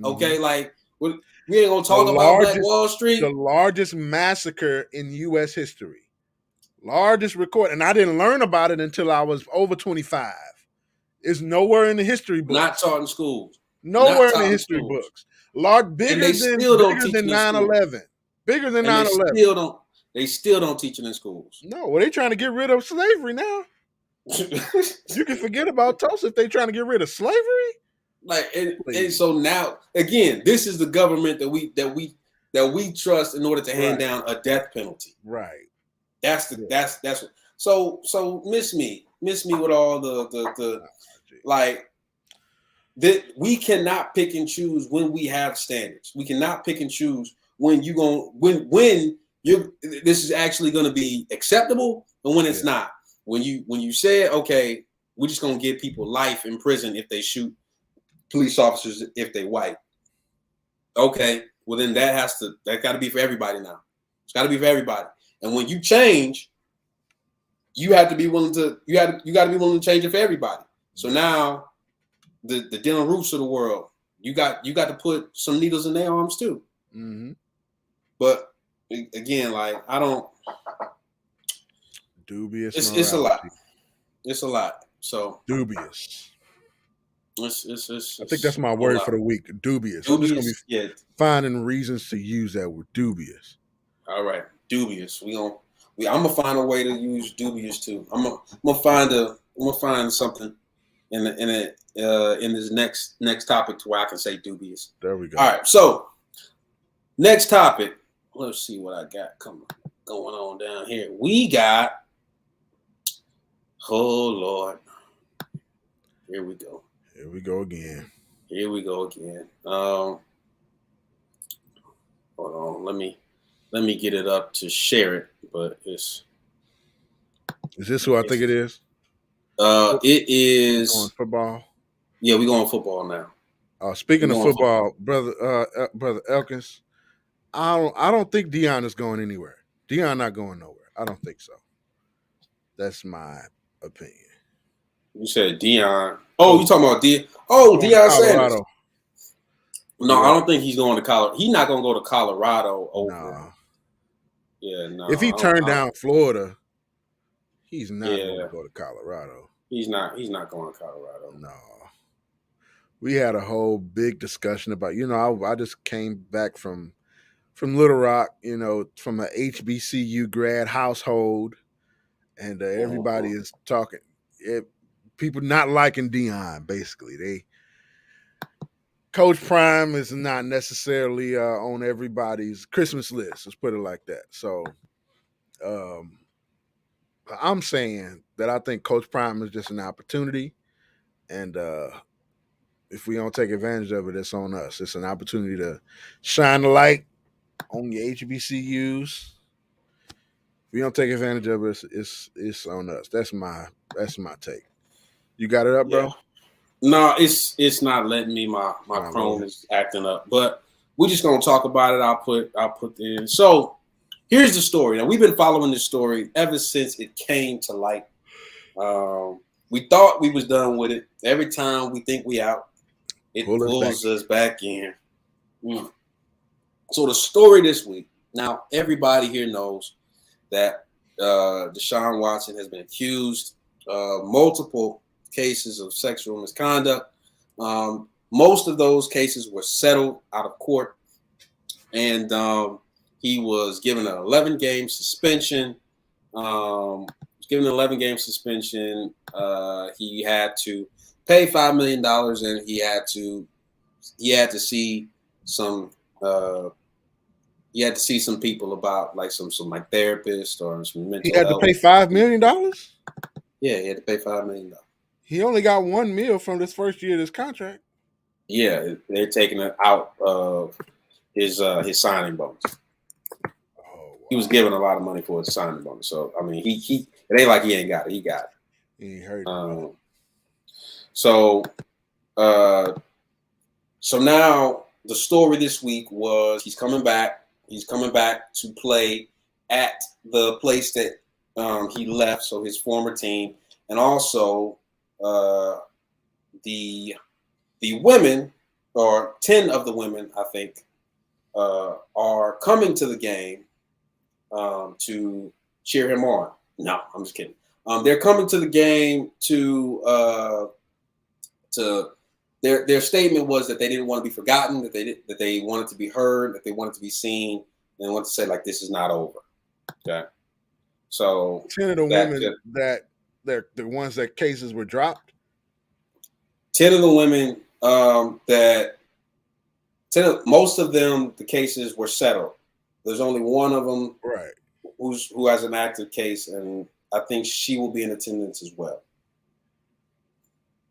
Okay, like we ain't gonna talk about Black Wall Street. The largest massacre in U.S. history. Largest record, and I didn't learn about it until I was over 25. It's nowhere in the history books. Not taught in schools. Nowhere in the history books. Bigger than 9/11. Bigger than 9/11. They still don't teach it in schools. No, well, they trying to get rid of slavery now. You can forget about Tulsa if they trying to get rid of slavery. Like and so now again, this is the government that we trust in order to hand down a death penalty. Right. That's what. So miss me with all the like that. We cannot pick and choose when we have standards. We cannot pick and choose when this is actually going to be acceptable and when it's not. When you say, okay, we're just going to give people life in prison if they shoot police officers if they white. Okay, well then that got to be for everybody now. It's got to be for everybody. And when you change, you have to be willing to you got to be willing to change it for everybody. So now the Dylan Roofs of the world, you got to put some needles in their arms too. Mm-hmm. But again, like I don't. Dubious. It's a lot. It's a lot. So Dubious. It's I think that's my word for the week. Dubious. I'm just gonna be Yeah. finding reasons to use that word. Dubious. All right. Dubious. I'm gonna find a way to use dubious too. I'm gonna find something in this next topic to where I can say dubious. There we go. All right. So next topic. Let's see what I got going on down here. We got. Oh Lord. Here we go. Here we go again. Hold on. Let me get it up to share it, but it's. Is this who I think it is? It is on football. Yeah, we going football now. Speaking of football, brother Elkins, I don't think Deion is going anywhere. Deion not going nowhere. I don't think so. That's my opinion. You said Deion. Oh, you talking about Deion? Oh, Deion Sanders. No, I don't think he's going to Colorado. He's not going to go to Colorado over. No. Yeah, no. If he turned down Florida, he's not going to go to Colorado. He's not going to Colorado. No. We had a whole big discussion about, I just came back from Little Rock, from an HBCU grad household, and everybody is talking. People not liking Deion, basically. Coach Prime is not necessarily on everybody's Christmas list. Let's put it like that. So, I'm saying that I think Coach Prime is just an opportunity, and if we don't take advantage of it, it's on us. It's an opportunity to shine the light on your HBCUs. If we don't take advantage of it, it's on us. That's my take. You got it up, bro? No, it's not letting me. My Chrome is acting up, but we're just gonna talk about it. I'll put in. So here's the story. Now we've been following this story ever since it came to light. We thought we was done with it. Every time we think we out, it pulls us back in. So the story this week. Now everybody here knows that Deshaun Watson has been accused of multiple cases of sexual misconduct. Most of those cases were settled out of court, and he was given an 11-game suspension. He had to pay $5 million, and he had to see some. He had to see some people about some therapists or some mental. He had to pay $5 million. Yeah, he had to pay $5 million. He only got $1 million from this first year of this contract. Yeah, they're taking it out of his signing bonus. Oh, wow. He was given a lot of money for his signing bonus. So I mean, he it ain't like he ain't got it. He got it. He ain't heard it. So now the story this week was he's coming back. He's coming back to play at the place that he left, so his former team, and also the women, or 10 of the women, I think, are coming to the game to cheer him on. No, I'm just kidding. They're coming to the game to their statement was that they didn't want to be forgotten, that they wanted to be heard, that they wanted to be seen, and they wanted to say this is not over. Okay. So 10 of the women that they're the ones that cases were dropped. 10 of the women most of them, the cases were settled. There's only one of them right who has an active case, and I think she will be in attendance as well.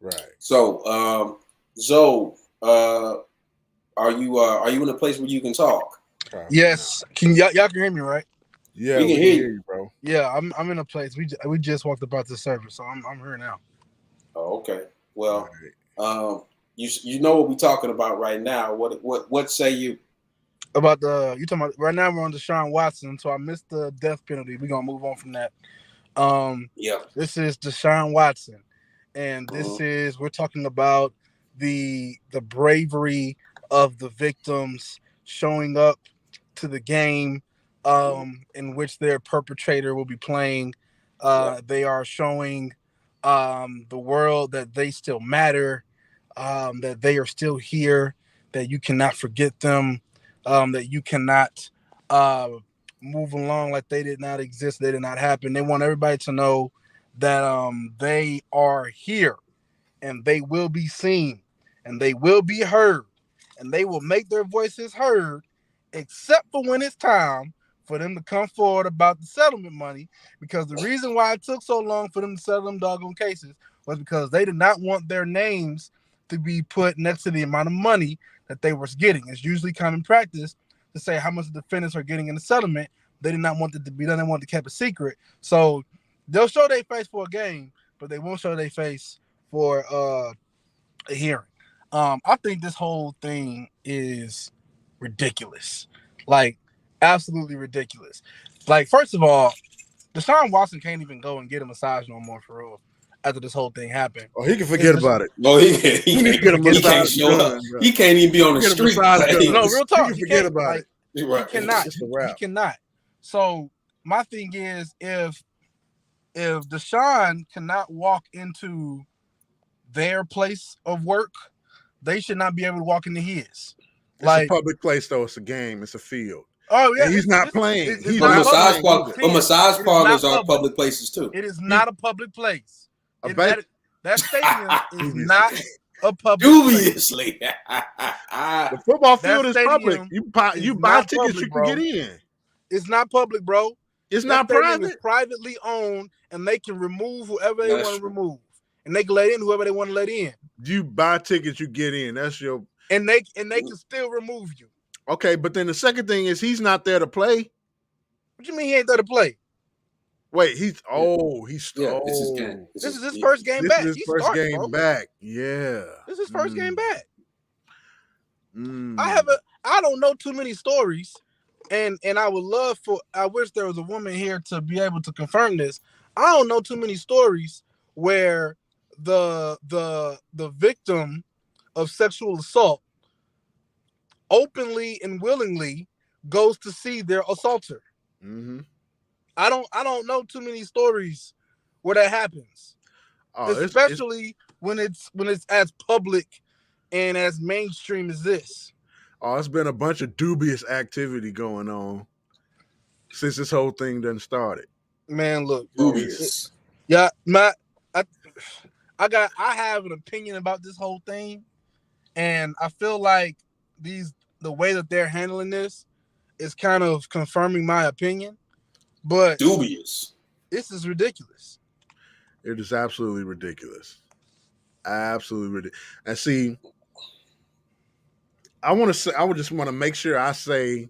Right. So, Zoe, are you in a place where you can talk? Yes. Can y'all can hear me, right? Yeah, we can hear you, bro. Yeah, I'm in a place. We just walked about the service, so I'm here now. Oh, okay. Well, you know what we're talking about right now. What say you about you talking about right now? We're on Deshaun Watson, so I missed the death penalty. We're gonna move on from that. Yeah. This is Deshaun Watson, and we're talking about the bravery of the victims showing up to the game, in which their perpetrator will be playing. They are showing the world that they still matter, that they are still here, that you cannot forget them, that you cannot move along like they did not exist, they did not happen. They want everybody to know that they are here, and they will be seen, and they will be heard, and they will make their voices heard, except for when it's time for them to come forward about the settlement money, because the reason why it took so long for them to settle them doggone cases was because they did not want their names to be put next to the amount of money that they were getting. It's usually common practice to say how much the defendants are getting in the settlement. They did not want it to be done. They wanted to keep it secret. So they'll show their face for a game, but they won't show their face for a hearing. I think this whole thing is ridiculous. Like, absolutely ridiculous. Like, first of all, Deshaun Watson can't even go and get a massage no more for real after this whole thing happened. Oh, he can forget about it. No, he can't show up. He can't even be on the street. No, real talk. He can forget about it. He cannot. He cannot. So my thing is, if Deshaun cannot walk into their place of work, they should not be able to walk into his. It's a public place, though. It's a game. It's a field. Oh yeah, and he's not playing. Massage parlors are public places too. It is not a public place. That stadium is not a public Dubiously. The football field is public. You buy tickets, you can get in. It's not public, bro. It's not private. It's privately owned, and they can remove whoever they want to remove, and they can let in whoever they want to let in. You buy tickets, you get in. That's your. And they can still remove you. Okay, but then the second thing is he's not there to play. What you mean he ain't there to play? Wait, this is his game. This is his first game back. This is his first game back. Yeah. This is his first game back. I don't know too many stories, and I wish there was a woman here to be able to confirm this. I don't know too many stories where the victim of sexual assault openly and willingly goes to see their assaulter. Mm-hmm. I don't know too many stories where that happens, especially when it's as public and as mainstream as this. Oh, it's been a bunch of dubious activity going on since this whole thing done started. Man, look, dubious. I have an opinion about this whole thing, and I feel like the way that they're handling this is kind of confirming my opinion. But dubious. This is ridiculous. It is absolutely ridiculous. Absolutely ridiculous. And see, I would just want to make sure I say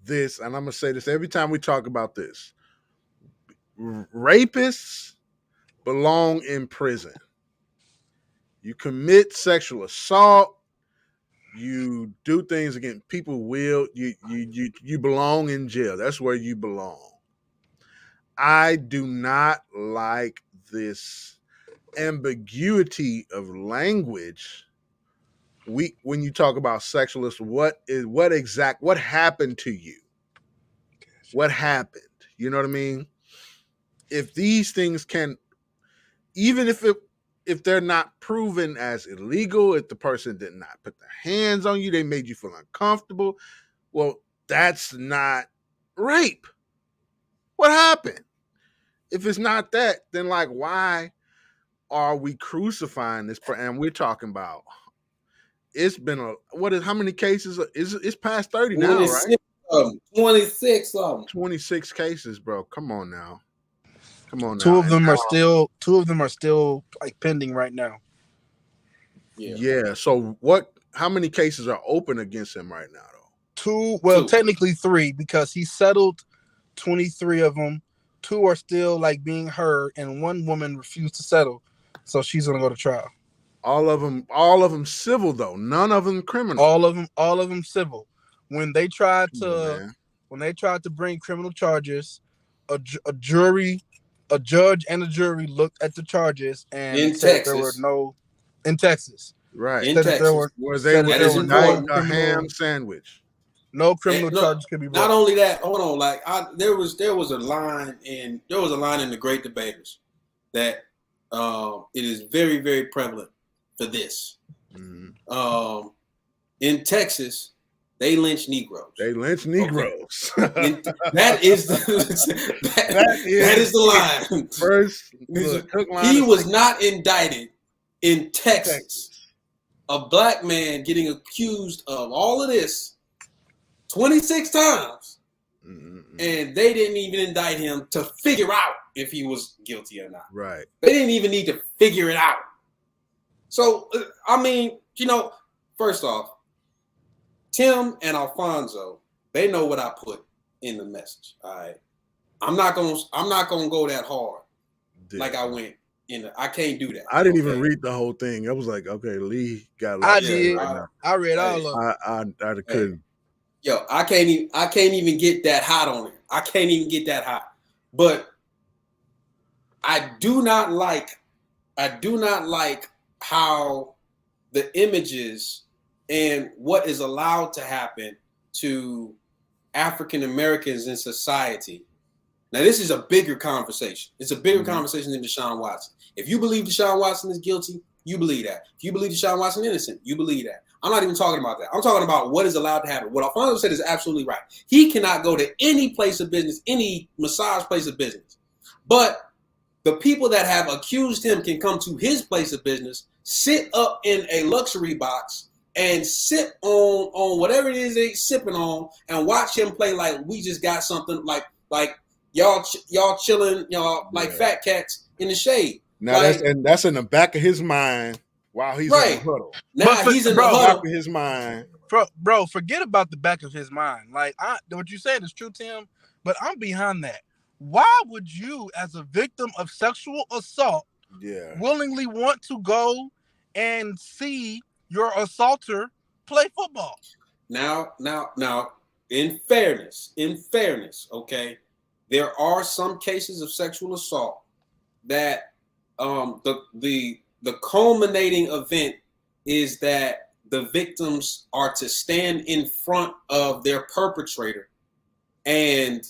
this, and I'm gonna say this every time we talk about this. Rapists belong in prison. You commit sexual assault, you do things against people you belong in jail. That's where you belong. I do not like this ambiguity of language. When you talk about sexualists, what happened to you? What happened? You know what I mean? If these things can, even if they're not proven as illegal, if the person did not put their hands on you, they made you feel uncomfortable, well, that's not rape. What happened? If it's not that, then like, why are we crucifying this? And we're talking about, it's been how many cases? It's past 30 now, right? 26 of them. 26 cases, bro. Come on now. Two of them are still like pending right now. Yeah. So how many cases are open against him right now, though? Two. Technically 3, because he settled 23 of them. 2 are still like being heard, and 1 woman refused to settle, so she's gonna go to trial. All of them civil though. None of them criminal. All of them civil. When they tried to bring criminal charges, a judge and a jury looked at the charges and said there were no in Texas. Right. In Texas, where they were a ham sandwich. No criminal And no, charges could be Not brought. only that, hold on. Like there was a line in the Great Debaters that it is very, very prevalent for this. Mhm. In Texas, they lynch Negroes. They lynch Negroes. That is that is the line. First, look, hook, line, He and was sinker. not indicted in Texas. A black man getting accused of all of this 26 times, and they didn't even indict him to figure out if he was guilty or not. Right. They didn't even need to figure it out. So, I mean, first off, Tim and Alfonso, they know what I put in the message. All right. I'm not gonna go that hard like I went in. I can't do that. I didn't even read the whole thing. I was like, okay, Lee got. I did. I read all of it. I couldn't. Yo, I can't even get that hot on it. I can't even get that hot. But I do not like how the images and what is allowed to happen to African Americans in society. Now, this is a bigger conversation. It's a bigger conversation than Deshaun Watson. If you believe Deshaun Watson is guilty, you believe that. If you believe Deshaun Watson is innocent, you believe that. I'm not even talking about that. I'm talking about what is allowed to happen. What Alfonso said is absolutely right. He cannot go to any place of business, any massage place of business. But the people that have accused him can come to his place of business, sit up in a luxury box, and sip on whatever it is they sipping on, and watch him play like we just got something like y'all chilling, like fat cats in the shade. Now that's in the back of his mind while he's in the huddle. Now he's in the huddle. Back of his mind. Bro, forget about the back of his mind. Like what you said is true, Tim, but I'm behind that. Why would you, as a victim of sexual assault, willingly want to go and see your assaulter play football? Now, in fairness, okay, there are some cases of sexual assault that the culminating event is that the victims are to stand in front of their perpetrator, and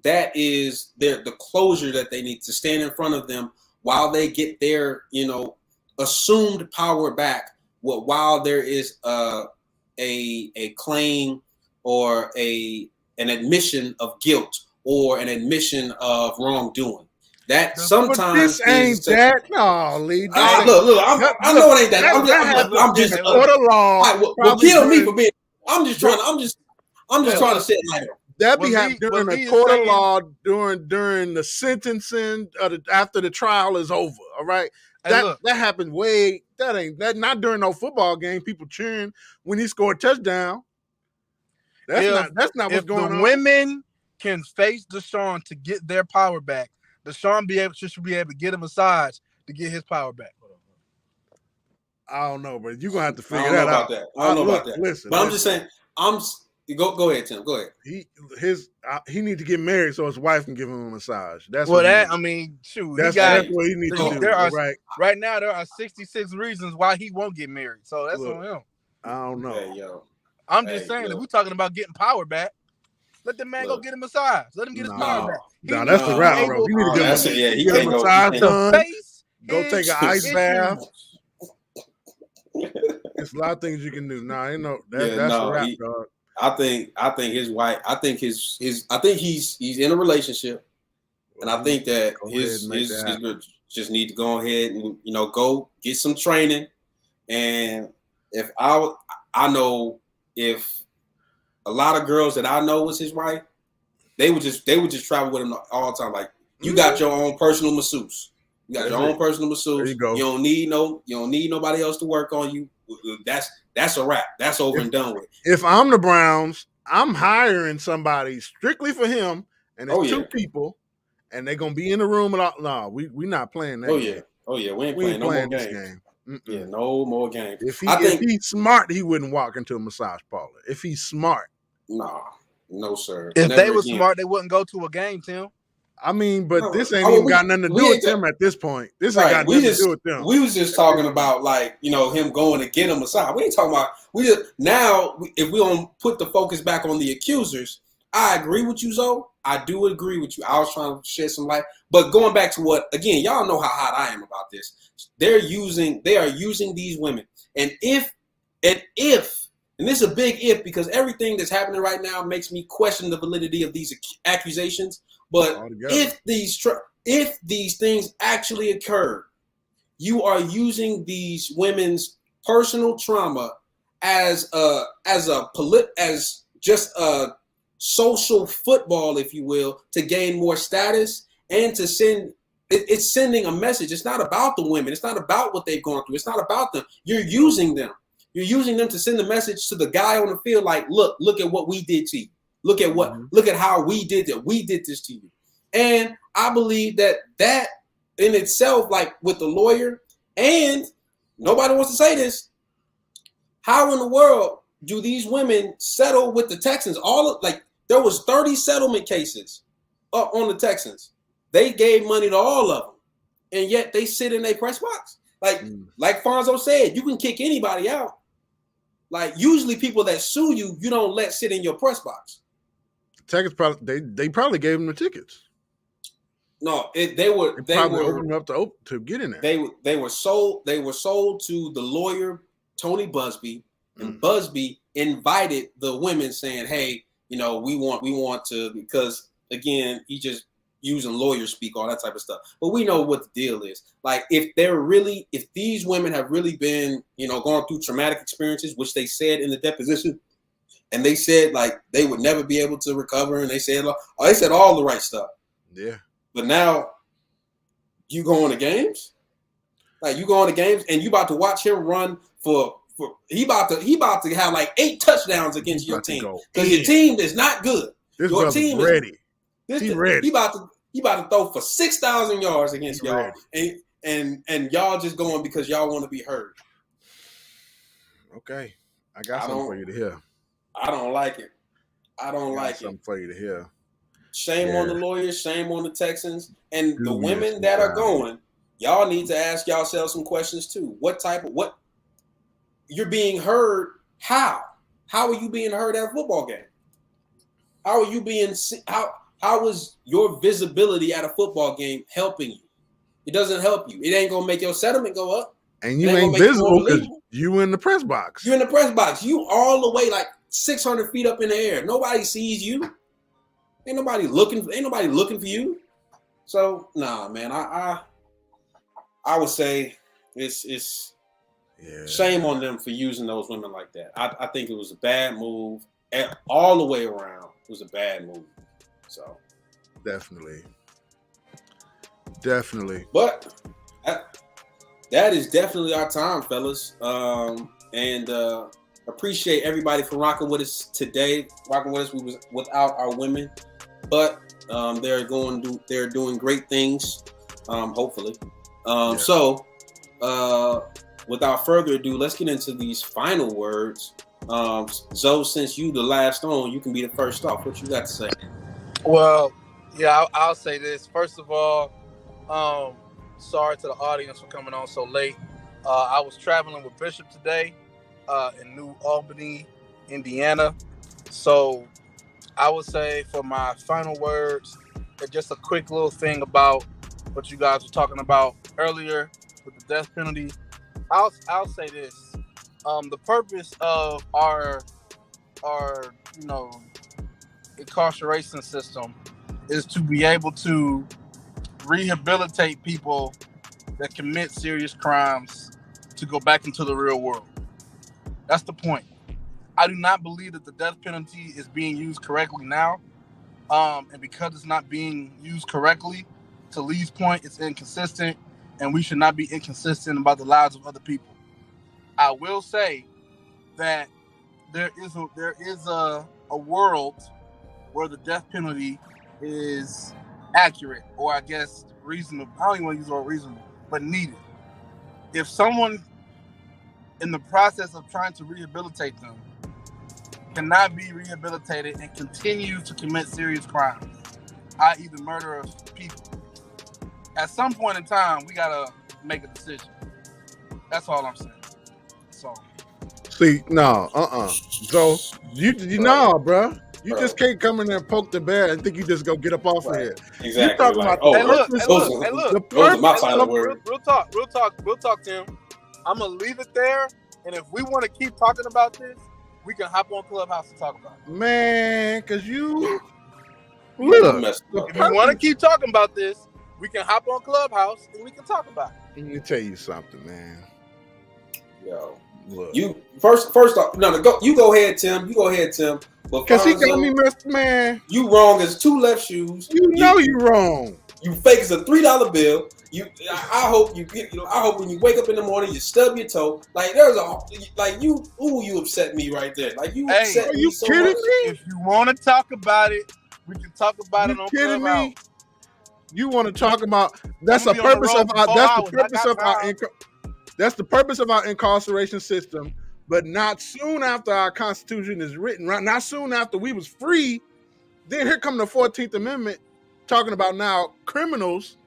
that is the closure that they need, to stand in front of them while they get their assumed power back. While there is a claim or an admission of guilt or an admission of wrongdoing. That sometimes this ain't that. No, Lee. Look, I know it ain't that. I'm just court of law. Well, kill me for being. I'm just trying to shed light on. That be happening during the court of law, during the sentencing, after the trial is over. All right, that happened way. That not during no football game. People cheering when he scored a touchdown. That's not what's going on. If the women can face Deshaun to get their power back, Deshaun should be able to get a massage to get his power back. I don't know, but you're gonna have to figure that out. I don't know about that. Listen, but I'm just saying. Go ahead, Tim. Go ahead. He need to get married so his wife can give him a massage. That's shoot. That's what he needs to do. Right now, there are 66 reasons why he won't get married. So that's on him. I don't know. Hey, yo. I'm just saying, if we're talking about getting power back, let the man go get a massage. Let him get his power back. No, that's the rap, bro. You need to get a massage done. Go take an ice bath. There's a lot of things you can do. That's the rap, dog. I think his wife. I think he's in a relationship, and I think that his just need to go ahead and go get some training. And if I know if a lot of girls that I know was his wife, they would just travel with him all the time. Like you got your own personal masseuse. You got your own personal masseuse. You don't need nobody else to work on you. That's a wrap. That's over and done with. If I'm the Browns, I'm hiring somebody strictly for him, and it's two people, and they're gonna be in the room. No, we not playing that. We ain't playing no more game. Yeah, no more games. If he's smart, he wouldn't walk into a massage parlor. If he's smart, no, sir. If they were smart, they wouldn't go to a game, Tim. I mean, but this ain't Oh, even we- got nothing to we do ain't with them at this point. This Right, ain't got we nothing just to do with them. we was just talking about like him going to get him aside. We ain't talking about if we don't put the focus back on the accusers. I agree with you, Zoe. I do agree with you. I was trying to shed some light, but going back to what again, y'all know how hot I am about this. They are using these women, and if this is a big if because everything that's happening right now makes me question the validity of these accusations. But Altogether. if these things actually occur, you are using these women's personal trauma as just a social football, if you will, to gain more status and to send. It's sending a message. It's not about the women. It's not about what they've gone through. It's not about them. You're using them. You're using them to send a message to the guy on the field, like, look at what we did to you. Look at how we did that. We did this to you. And I believe that in itself, like with the lawyer, and nobody wants to say this, how in the world do these women settle with the Texans? There was 30 settlement cases on the Texans. They gave money to all of them, and yet they sit in their press box. Like Fonzo said, you can kick anybody out. Like usually people that sue you, you don't let sit in your press box. Texans probably gave them the tickets. No, they were opened up to get in there. They were sold to the lawyer Tony Busby, and Busby invited the women saying, "Hey, we want to," because again, he just using lawyer speak, all that type of stuff. But we know what the deal is. Like if these women have really been, going through traumatic experiences, which they said in the deposition, and they said like they would never be able to recover, and they said all the right stuff. Yeah. But now you going to games? Like you going to games and you about to watch him run for he about to have like 8 touchdowns against your team. Because your team is not good. Your team ready. He about to throw for 6,000 yards against y'all. And y'all just going because y'all want to be heard. Okay. I got something for you to hear. I don't like it. I don't like it. Something for you to hear. Shame on the lawyers, shame on the Texans, and the women that are going. Y'all need to ask yourselves some questions too. What you're being heard? How are you being heard at a football game? How are you being? How is your visibility at a football game helping you? It doesn't help you. It ain't gonna make your settlement go up. And you ain't visible because you in the press box. You're in the press box. You all the way like 600 feet up in the air. Nobody sees you. Ain't nobody looking for you. So nah, man. I would say it's shame on them for using those women like that. I think it was a bad move all the way around. It was a bad move. So definitely. But that is definitely our time, fellas. And appreciate everybody for rocking with us today. Rocking with us. We was without our women, but they're doing great things. Hopefully. So without further ado, let's get into these final words. Zoe, since you the last on, you can be the first off. What you got to say? Well, yeah, I'll say this. First of all, sorry to the audience for coming on so late. I was traveling with Bishop today in New Albany, Indiana. So I would say for my final words, just a quick little thing about what you guys were talking about earlier with the death penalty. I'll say this. The purpose of our incarceration system is to be able to rehabilitate people that commit serious crimes to go back into the real world. That's the point. I do not believe that the death penalty is being used correctly now. And because it's not being used correctly, to Lee's point, it's inconsistent, and we should not be inconsistent about the lives of other people. I will say that there is a world where the death penalty is accurate, or I guess reasonable. I don't even want to use the word reasonable, but needed. If someone in the process of trying to rehabilitate them cannot be rehabilitated and continues to commit serious crimes, i.e. the murder of people. At some point in time, we gotta make a decision. That's all I'm saying. That's all. See, no, So you know, bro. You just can't come in there and poke the bear and think you just go get up off of here. Exactly. You talking Like, about Hey, look, those are my final words. Real talk, Tim. I'm gonna leave it there, and if we want to keep talking about this, we can hop on Clubhouse to talk about it. Man, because you look. Messed up. If you want to keep talking about this, we can hop on Clubhouse and we can talk about it. Let me tell you something, man. Yo, Look. you first off, no, go. You go ahead, Tim. You go ahead, Tim. Because he got me messed, man. You wrong as two left shoes. You know you wrong. You fake as a $3 bill. I hope you get. I hope when you wake up in the morning, you stub your toe. Like you upset me right there. Like you upset me. Are you so kidding much. me? If you want to talk about it, we can talk about it You on kidding Clubhouse. me? You want to talk about? That's the I'm gonna be on the purpose road of for our. 4 That's the hours. I purpose got of our. time. That's the purpose of our incarceration system. But not soon after our Constitution is written, right? Not soon after we was free. Then here come the 14th Amendment, talking about now criminals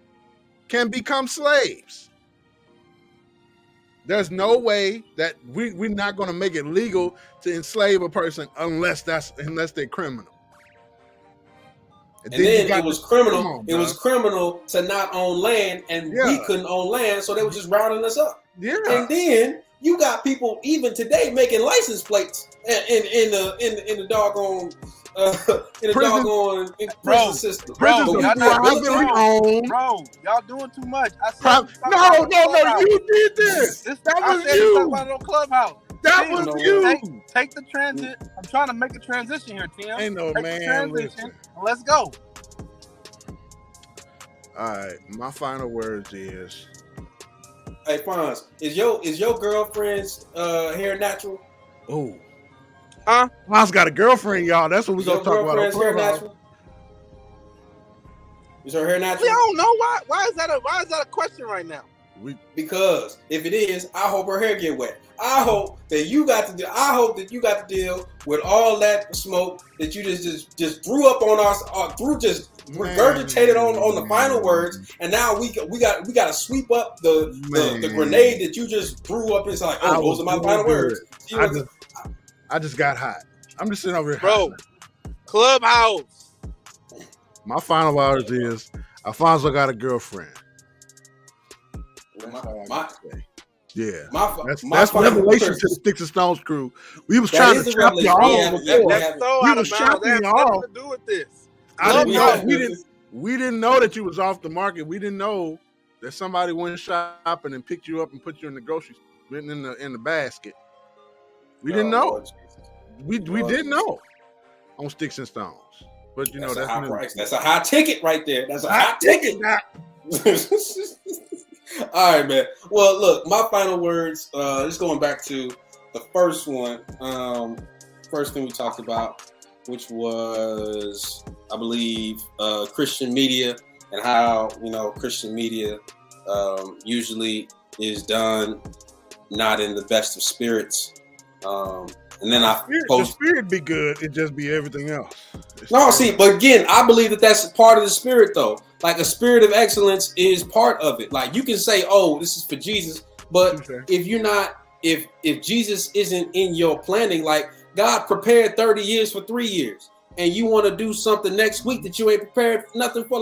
can become slaves. There's no way that we're not going to make it legal to enslave a person unless they're criminal. And then it was criminal. Come on, it was criminal to not own land, and Yeah. we couldn't own land, so they were just rounding us up. Yeah. And then you got people even today making license plates in the doggone prison system. Bro, Prisons y'all are not doing privately too owned. Bro, y'all doing too much. I said No, you did this. That was you. Talk about it on Clubhouse. That Tim, was you. Take the transit. I'm trying to make a transition here, Tim. Ain't no Take man, the transition, listen. and let's go. All right, my final words is. Hey, Fonz, is your girlfriend's hair natural? Oh. Fonz got a girlfriend, y'all. That's what we're going to talk about. Girlfriend's hair natural? Is her hair natural? I don't know why. Why is that a question right now? Because if it is, I hope her hair get wet. I hope that you got to deal with all that smoke that you just threw up on us, regurgitated on the final words, and now we got to sweep up the grenade that you just threw up. It's like, oh, those are my final words. I just got hot. I'm just sitting over here, bro. Clubhouse. My final words is Alfonso got a girlfriend. Yeah, that's revelation to the Sticks and Stones crew. We was trying to trap y'all before. We was trapping y'all. To do with this. I didn't know. We didn't know that you was off the market. We didn't know that somebody went shopping and picked you up and put you in the grocery in the basket. We didn't know. We didn't know on Sticks and Stones. But you know that's a high price. That's a high ticket right there. That's a high ticket. All right, man. Well, look, my final words, just going back to the first one, first thing we talked about, which was, I believe, Christian media and how, Christian media usually is done not in the best of spirits. And then the spirit be good, it just be everything else. But again, I believe that's part of the spirit, though. Like a spirit of excellence is part of it. Like you can say, "Oh, this is for Jesus," but if you're not, if Jesus isn't in your planning, like God prepared 30 years for 3 years, and you want to do something next week that you ain't prepared nothing for,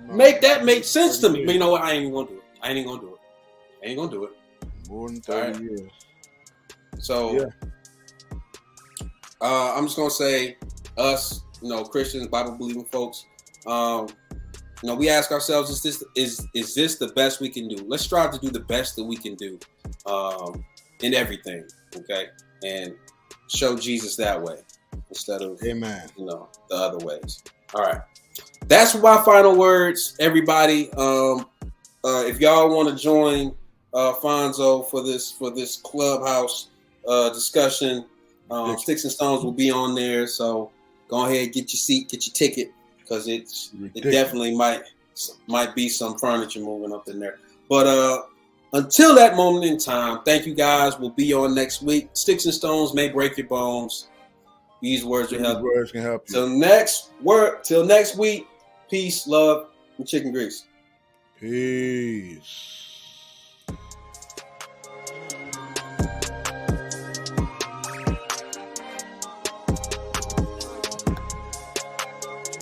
make that make sense to me. But you know what? I ain't even gonna do it. I ain't gonna do it. More than 30 years. So. Yeah. I'm just gonna say, us, Christians, Bible-believing folks, we ask ourselves: is this the best we can do? Let's strive to do the best that we can do in everything, okay, and show Jesus that way instead of Amen. The other ways. All right, that's my final words, everybody. If y'all want to join Fonzo for this Clubhouse discussion. Sticks and Stones will be on there, so go ahead, get your seat, get your ticket, because it definitely might be some furniture moving up in there. But until that moment in time, thank you guys. We'll be on next week. Sticks and Stones may break your bones. These words will help. Words can help you. Till next week. Peace, love, and chicken grease. Peace.